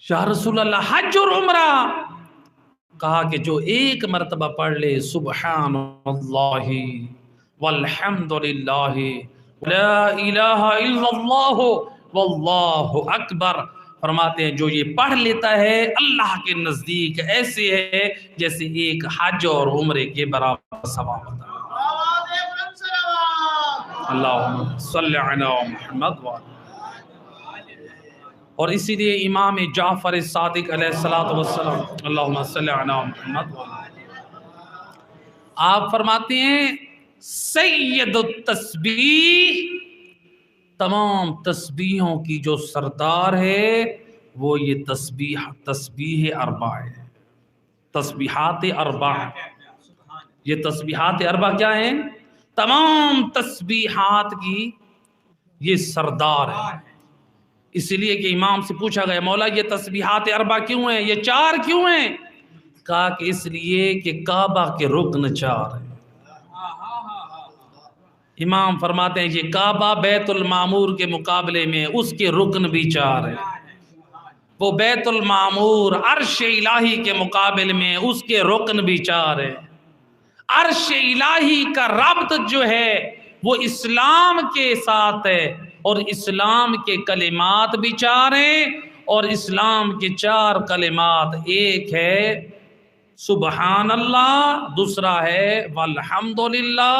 یا رسول اللہ حج اور عمرہ؟ کہا کہ جو ایک مرتبہ پڑھ لے سبحان اللہ والحمد للہ لا الہ الا اللہ واللہ اکبر، فرماتے ہیں جو یہ پڑھ لیتا ہے اللہ کے نزدیک ایسے ہے جیسے ایک حج اور عمرے کے برابر ثواب ہوتا ہے۔ اللہم صلی علی محمد وآلہ۔ اور اسی لیے امام جعفر صادق علیہ الصلوۃ والسلام اللہم صلی علی محمد آپ فرماتے ہیں سید التسبیح، تمام تسبیحوں کی جو سردار ہے وہ یہ تسبیح اربع ہے، تسبیحات اربع۔ یہ تسبیحات اربع کیا ہیں؟ تمام تسبیحات کی یہ سردار ہے۔ اس لیے کہ امام سے پوچھا گیا مولا یہ تسبیحات اربع کیوں ہیں، یہ چار کیوں ہیں؟ کہا کہ اس لیے کہ کعبہ کے رکن چار ہیں۔ امام فرماتے ہیں یہ کعبہ بیت المعمور کے مقابلے میں اس کے رکن بھی چار ہیں، وہ بیت المعمور عرش الہی کے مقابلے میں اس کے رکن بھی چار ہیں۔ عرش الہی کا ربط جو ہے وہ اسلام کے ساتھ ہے، اور اسلام کے کلمات بھی چار ہیں، اور اسلام کے چار کلمات ایک ہے سبحان اللہ، دوسرا ہے والحمدللہ،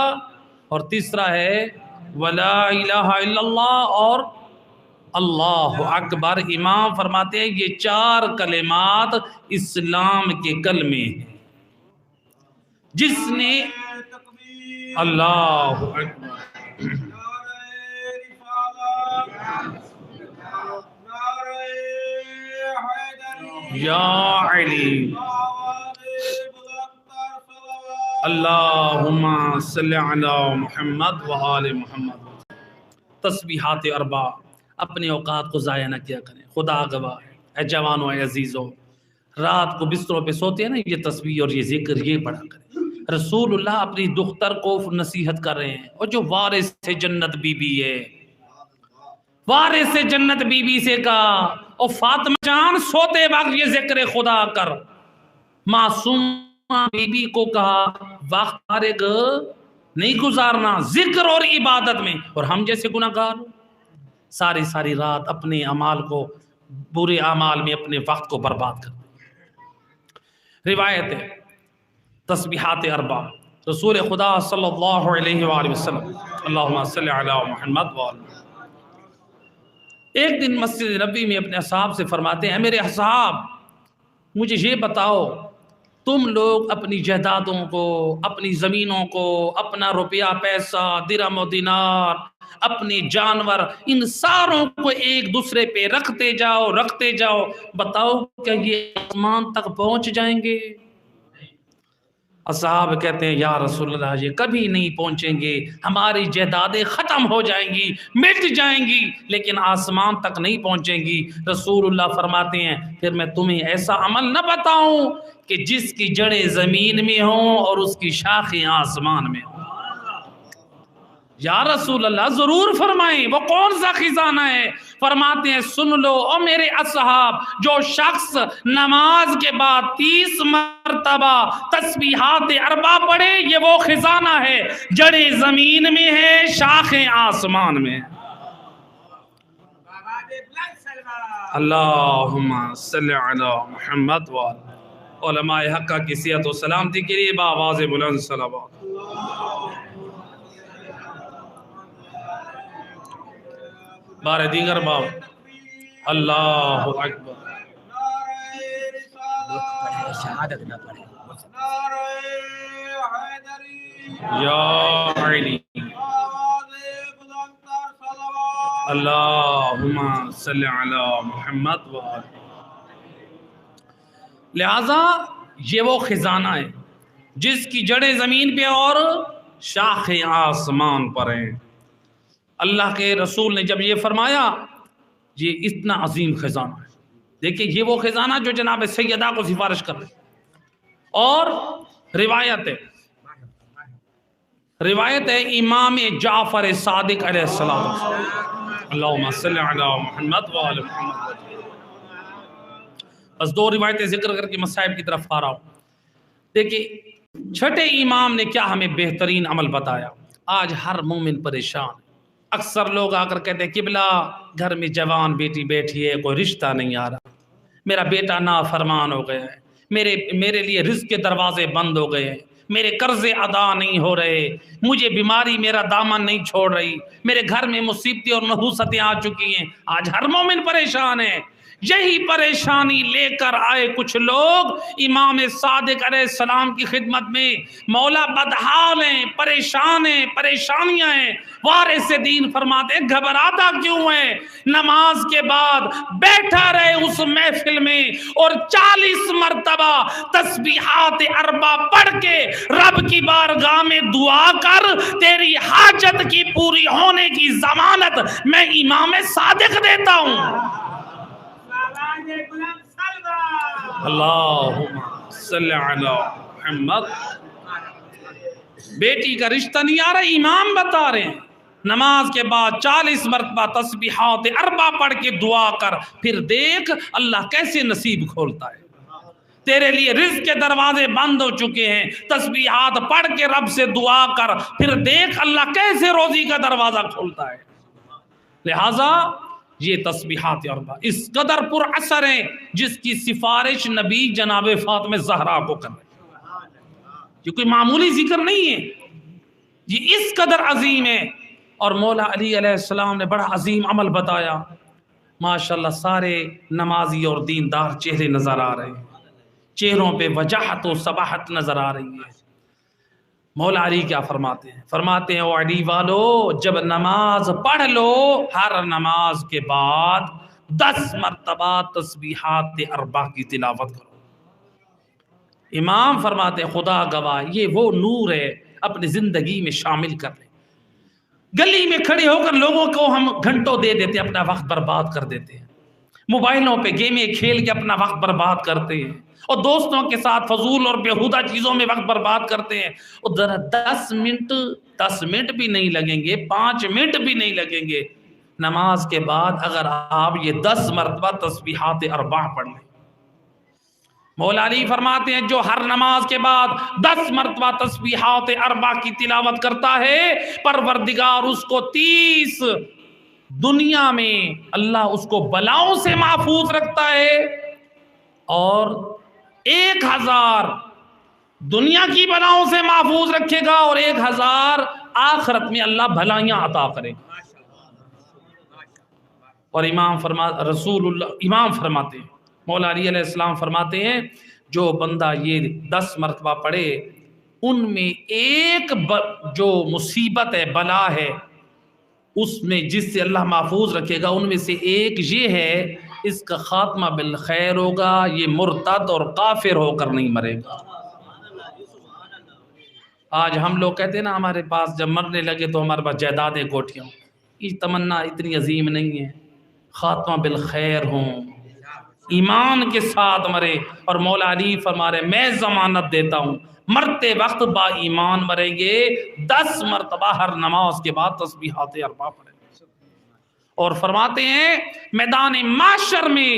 اور تیسرا ہے ولا الہ الا اللہ اور اللہ اکبر۔ امام فرماتے ہیں یہ چار کلمات اسلام کے کلمے ہیں۔ جس نے اللہ اکبر یا علی اللہم صلی علی محمد وآل محمد۔ تسبیحات اربع، اپنے اوقات کو ضائع نہ کیا کریں، خدا گواہ ہے۔ اے جوانو، اے عزیزو، رات کو بستروں پہ سوتے ہیں نا، یہ تسبیح اور یہ ذکر یہ پڑھا کریں۔ رسول اللہ اپنی دختر کو نصیحت کر رہے ہیں، اور جو وارث جنت بی بی ہے، وارث جنت بی بی سے کہا او فاطمہ جان سوتے وقت یہ ذکر خدا کر۔ معصومہ بی بی کو کہا وقت فارغ نہیں گزارنا ذکر اور عبادت میں، اور ہم جیسے گناہگار ساری رات اپنے اعمال کو، برے اعمال میں اپنے وقت کو برباد کر۔ روایت ہے تسبیحات اربع، رسول خدا صلی اللہ علیہ وآلہ وسلم اللہم صلی علی محمد وآلہ۔ ایک دن مسجد نبوی میں اپنے اصحاب سے فرماتے ہیں میرے اصحاب مجھے یہ بتاؤ، تم لوگ اپنی جائیدادوں کو، اپنی زمینوں کو، اپنا روپیہ پیسہ، درہم و دینار، اپنے جانور، ان ساروں کو ایک دوسرے پہ رکھتے جاؤ، بتاؤ کیا یہ آسمان تک پہنچ جائیں گے؟ اصحاب کہتے ہیں یا رسول اللہ یہ کبھی نہیں پہنچیں گے، ہماری جائیدادیں ختم ہو جائیں گی، مٹ جائیں گی، لیکن آسمان تک نہیں پہنچیں گی۔ رسول اللہ فرماتے ہیں پھر میں تمہیں ایسا عمل نہ بتاؤں کہ جس کی جڑیں زمین میں ہوں اور اس کی شاخیں آسمان میں ہوں؟ یا رسول اللہ ضرور فرمائیں، وہ کون سا خزانہ ہے؟ فرماتے ہیں سن لو او میرے اصحاب، جو شخص نماز کے بعد 30 مرتبہ تسبیحات اربع پڑھے یہ وہ خزانہ ہے، جڑیں زمین میں ہے، شاخیں آسمان میں۔ اللہم صلی علی محمد وآلہ۔ علماء حقہ کی صحت و سلامتی کے لیے بآواز بلند صلوات۔ بارے دیگر باب اللہ اکبر۔ شہادت نہ پڑھے یا علی اللہم صلی علی محمد وآلہ۔ لہذا یہ وہ خزانہ ہے جس کی جڑیں زمین پہ اور شاخیں آسمان پر ہیں۔ اللہ کے رسول نے جب یہ فرمایا یہ اتنا عظیم خزانہ ہے، دیکھیں یہ وہ خزانہ جو جناب سیدہ کو سفارش کر رہے۔ اور روایت ہے امام جعفر صادق علیہ السلام اللہم صلی علی محمد وآل محمد۔ بس 2 روایتیں ذکر کر کے مسائب کی طرف آ رہا ہوں۔ دیکھیں چھٹے امام نے کیا ہمیں بہترین عمل بتایا۔ آج ہر مومن پریشان، اکثر لوگ آ کر کہتے ہیں قبلہ گھر میں جوان بیٹی بیٹھی ہے کوئی رشتہ نہیں آ رہا، میرا بیٹا نافرمان ہو گیا ہے، میرے لیے رزق کے دروازے بند ہو گئے ہیں، میرے قرضے ادا نہیں ہو رہے، مجھے بیماری میرا دامن نہیں چھوڑ رہی، میرے گھر میں مصیبتیں اور نحوستیں آ چکی ہیں۔ آج ہر مومن پریشان ہے۔ یہی پریشانی لے کر آئے کچھ لوگ امام صادق علیہ السلام کی خدمت میں، مولا بدحال ہیں، پریشان ہیں، پریشانیاں ہیں۔ وارث دین فرماتے ہیں گھبراتا کیوں ہے؟ نماز کے بعد بیٹھا رہے اس محفل میں اور 40 مرتبہ تسبیحات اربع پڑھ کے رب کی بارگاہ میں دعا کر، تیری حاجت کی پوری ہونے کی ضمانت میں امام صادق دیتا ہوں۔ اللہم صلی علی محمد۔ بیٹی کا رشتہ نہیں آ رہا، امام بتا رہے ہیں نماز کے بعد 40 مرتبہ تسبیحات اربع پڑھ کے دعا کر، پھر دیکھ اللہ کیسے نصیب کھولتا ہے۔ تیرے لیے رزق کے دروازے بند ہو چکے ہیں، تسبیحات پڑھ کے رب سے دعا کر، پھر دیکھ اللہ کیسے روزی کا دروازہ کھولتا ہے۔ لہٰذا یہ تسبیحات اربع اس قدر پر اثر ہیں جس کی سفارش نبی جناب فاطمہ زہرا کو کر رہے ہیں۔ یہ کوئی معمولی ذکر نہیں ہے، یہ اس قدر عظیم ہے۔ اور مولا علی علیہ السلام نے بڑا عظیم عمل بتایا۔ ماشاءاللہ سارے نمازی اور دیندار چہرے نظر آ رہے ہیں، چہروں پہ وجاہت و صباحت نظر آ رہی ہے۔ مولا علی کیا فرماتے ہیں؟ فرماتے ہیں او علی والو، جب نماز پڑھ لو ہر نماز کے بعد 10 مرتبہ تسبیحات اربع کی تلاوت کرو۔ امام فرماتے ہیں خدا گواہ یہ وہ نور ہے، اپنی زندگی میں شامل کر لیں۔ گلی میں کھڑے ہو کر لوگوں کو ہم گھنٹوں دے دیتے ہیں، اپنا وقت برباد کر دیتے ہیں، موبائلوں پہ گیمیں کھیل کے اپنا وقت برباد کرتے ہیں، اور دوستوں کے ساتھ فضول اور بیہودہ چیزوں میں وقت برباد کرتے ہیں۔ اور ذرا 10 منٹ بھی نہیں لگیں گے، 5 منٹ بھی نہیں لگیں گے نماز کے بعد اگر آپ یہ 10 مرتبہ تسبیحات اربع پڑھ لیں۔ مولا علی فرماتے ہیں جو ہر نماز کے بعد 10 مرتبہ تسبیحات اربع کی تلاوت کرتا ہے، پروردگار اس کو 30 دنیا میں اللہ اس کو بلاؤں سے محفوظ رکھتا ہے، اور 1000 دنیا کی بلاؤں سے محفوظ رکھے گا، اور 1000 آخرت میں اللہ بھلائیاں عطا کرے گا۔ اور امام فرماتے ہیں مولا علی علیہ السلام فرماتے ہیں جو بندہ یہ 10 مرتبہ پڑھے، ان میں ایک جو مصیبت ہے، بلا ہے، اس میں جس سے اللہ محفوظ رکھے گا، ان میں سے ایک یہ ہے اس کا خاتمہ بالخیر ہوگا، یہ مرتد اور کافر ہو کر نہیں مرے گا۔ آج ہم لوگ کہتے ہیں نا ہمارے پاس جب مرنے لگے تو ہمارے پاس جائیدادیں کوٹھیاں، یہ تمنا اتنی عظیم نہیں ہے۔ خاتمہ بالخیر ہوں، ایمان کے ساتھ مرے، اور مولا علی فرما رہے میں ضمانت دیتا ہوں مرتے وقت با ایمان مریں گے، 10 مرتبہ ہر نماز کے بعد تسبیحات اربع پڑھیں۔ اور فرماتے ہیں میدان معاشر میں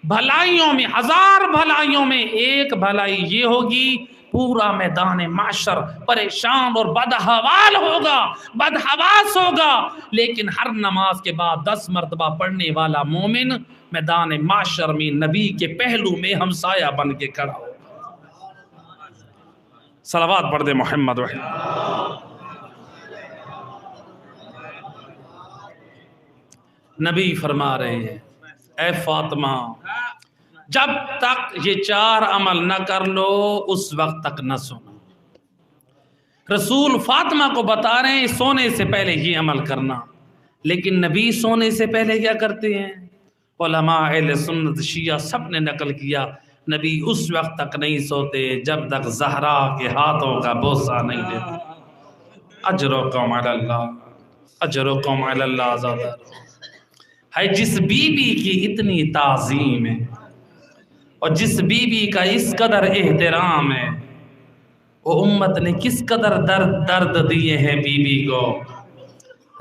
بھلائیوں میں 1000 بھلائیوں میں ایک بھلائی یہ ہوگی، پورا میدان معاشر پریشان اور بدحوال ہوگا، بدحواس ہوگا، لیکن ہر نماز کے بعد 10 مرتبہ پڑھنے والا مومن میدان معاشر میں نبی کے پہلو میں ہمسایہ بن کے کھڑا ہوگا۔ صلوات پڑھ دے محمد وحید۔ نبی فرما رہے ہیں اے فاطمہ جب تک یہ 4 عمل نہ کر لو اس وقت تک نہ سونا۔ رسول فاطمہ کو بتا رہے ہیں سونے سے پہلے یہ عمل کرنا، لیکن نبی سونے سے پہلے کیا کرتے ہیں؟ علماء اہل سنت شیعہ سب نے نقل کیا نبی اس وقت تک نہیں سوتے جب تک زہرا کے ہاتھوں کا بوسہ نہیں دیتے۔ اجرکم علی اللہ، اجرکم علی اللہ زیادہ ہے۔ جس بی بی کی اتنی تعظیم ہے اور جس بی بی کا اس قدر احترام ہے، وہ امت نے کس قدر درد دیے ہیں بی بی کو۔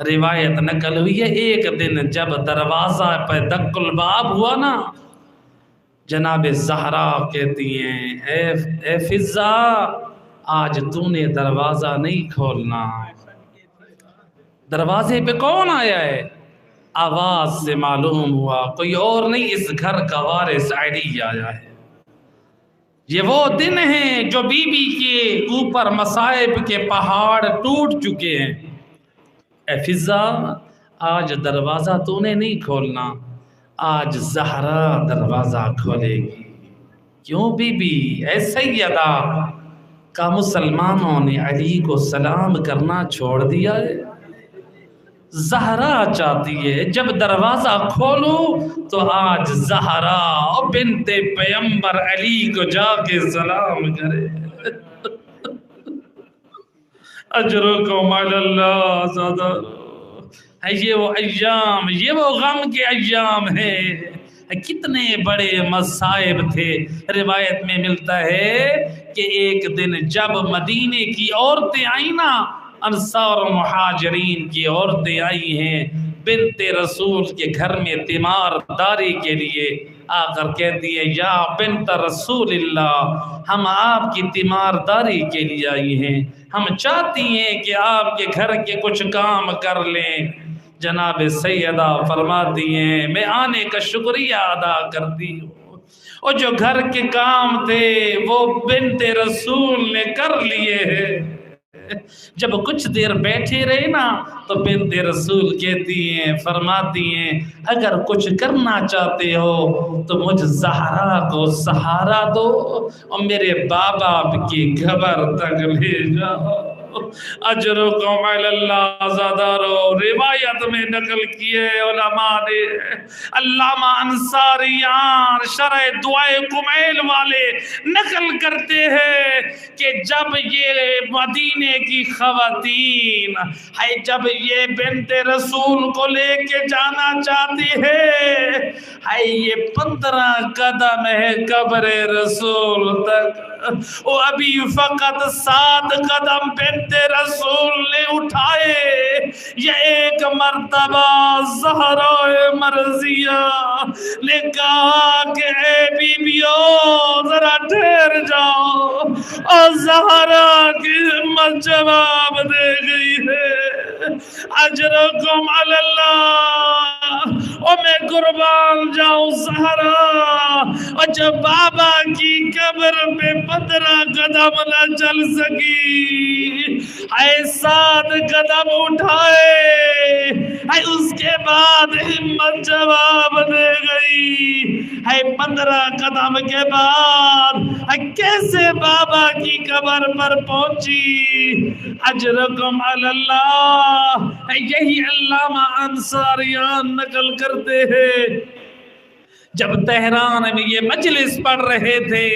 روایت نقل ہوئی ہے ایک دن جب دروازہ پہ دق الباب ہوا نا، جناب زہرا کہتی ہیں اے فضا آج تو نے دروازہ نہیں کھولنا۔ دروازے پہ کون آیا ہے؟ آواز سے معلوم ہوا کوئی اور نہیں، اس گھر کا وارث علی آیا ہے۔ یہ وہ دن ہیں جو بی بی کے اوپر مصائب کے پہاڑ ٹوٹ چکے ہیں۔ اے فضا آج دروازہ تو نے نہیں کھولنا، آج زہرا دروازہ کھولے گی۔ کیوں بی بی اے سیدہ، کا مسلمانوں نے علی کو سلام کرنا چھوڑ دیا ہے؟ زہرا چاہتی ہے جب دروازہ کھولو تو آج زہرا بنت پیمبر علی کو جا کے سلام کرے۔ اجرکم علی اللہ زادہ۔ یہ وہ ایام، یہ وہ غم کے ایام ہیں، کتنے بڑے مصائب تھے۔ روایت میں ملتا ہے کہ ایک دن جب مدینے کی عورتیں آئیں نا، انصار و مہاجرین کی عورتیں آئی ہیں بنت رسول کے گھر میں تیمار داری کے لیے، آ کر کہتی ہے یا بنت رسول اللہ، ہم آپ کی تیمار داری کے لیے آئی ہیں، ہم چاہتی ہیں کہ آپ کے گھر کے کچھ کام کر لیں۔ جناب سیدہ فرماتی ہیں میں آنے کا شکریہ ادا کرتی ہوں، اور جو گھر کے کام تھے وہ بنت رسول نے کر لیے ہیں۔ جب کچھ دیر بیٹھے رہے نا تو بنت رسول کہتی ہیں، فرماتی ہیں اگر کچھ کرنا چاہتے ہو تو مجھ زہرا کو سہارا دو اور میرے بابا کی قبر تک لے جاؤ۔ اجرکم علی اللہ زادارو۔ روایت میں نقل کیے علماء نے، علامہ انصاریان شرح دعائے کمیل والے نقل کرتے ہیں کہ جب یہ مدینے کی خواتین جب یہ بنت رسول کو لے کے جانا چاہتی ہے، یہ 15 قدم ہے قبر رسول تک، وہ ابھی فقط 7 قدم بنت رسول نے اٹھائے۔ یہ ایک مرتبہ زہرا مرضیہ نے کہا کہ اے بی بیو ذرا ٹھہر جاؤ، اور زہرا کی ہمت جواب دے گئی ہے اجرکم علی اللہ، اور میں قربان جاؤں زہرا، اور جب بابا کی قبر پہ 15 قدم نہ چل سکی، 7 قدم اٹھائے، اس کے بعد ہمت جواب دے گئی، 15 قدم کے بعد کیسے بابا کی قبر پر پہنچی۔ اجرکم علی اللہ۔ یہی علامہ انصاریان نقل کرتے ہیں جب تہران میں یہ مجلس پڑھ رہے تھے،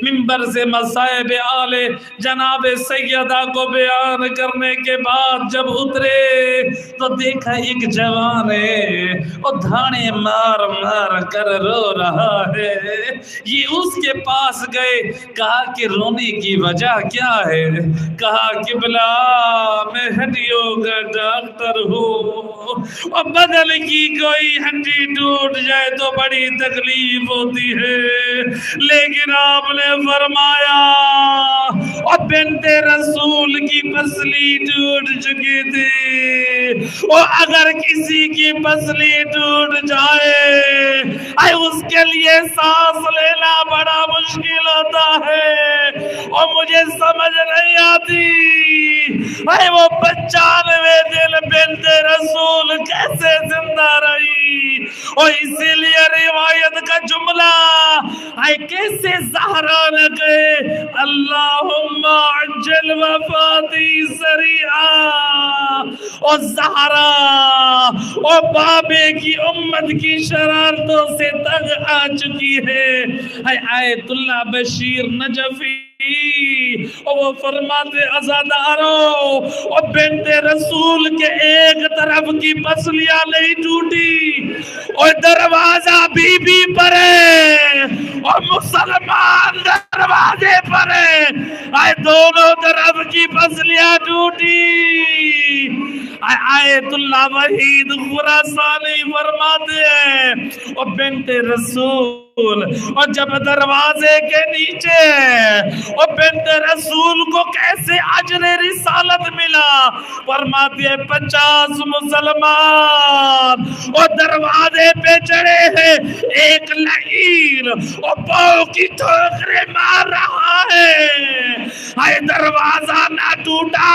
منبر سے مصائب آل جناب سیدہ کو بیان کرنے کے بعد جب اترے تو دیکھا ایک جوان ہے، وہ دھانے مار مار کر رو رہا ہے۔ یہ اس کے پاس گئے، کہا کہ رونے کی وجہ کیا ہے؟ کہا کہ بلا میں ہڈیوں کا ڈاکٹر ہوں، اور بدن کی کوئی ہڈی ٹوٹ جائے تو بڑی تکلیف ہوتی ہے، لیکن آپ نے فرمایا اور بنت رسول کی پسلی ٹوٹ چکی تھی، اور اگر کسی کی پسلی ٹوٹ جائے اس کے لیے سانس لینا بڑا مشکل ہوتا ہے، اور مجھے سمجھ نہیں آتی وہ 95 دن بنت رسول کیسے زندہ رہی، اور اسی لیے روایت کا جملہ کیسے زہرا نے کہے اللہم عجل وفاتی سریعا، اور زہرا اور بابے کی امت کی شرارتوں سے تنگ آ چکی ہے۔ آیت اللہ بشیر نجفی اور وہ فرماتے عزادارو، اور بنت رسول کے ایک طرف کی پسلیاں نہیں ٹوٹی، اور دروازہ بی بی پر ہے، اور مسلمان دروازے پر ہے، دونوں طرف کی پسلیاں ٹوٹی۔ آیت اللہ وحید خراسانی فرماتے ہیں اور بنت رسول، اور جب دروازے کے نیچے اور بنت رسول کو کیسے اجر رسالت ملا، فرماتے ہیں 50 مسلمان اور دروازے پہ چڑھے ہیں، ایک لعین اور پاؤں کی ٹھوکریں مار رہا ہے، آئے دروازہ نہ ٹوٹا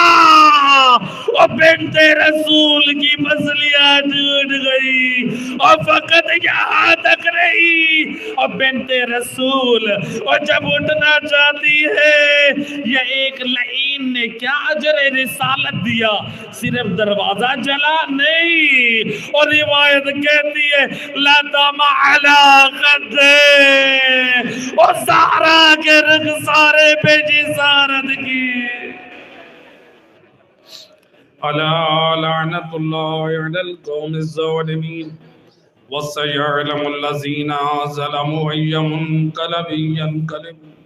اور بنت رسول کی پسلیاں ٹوٹ گئی، اور فقط یہاں تک نہیں، اور بنت رسول اور جب اٹھنا چاہتی ہے، یہ ایک لعین نے کیا اجر رسالت دیا، صرف دروازہ جلا نہیں، اور روایت کہتی ہے لَدَمَ عَلَىٰ خَدِّهِ، اور زہرا کے رخسارے پہ جسارت کی۔ ألا لعنة الله على القوم الظالمين وسيعلم الذين ظلموا أي منقلب ينقلبون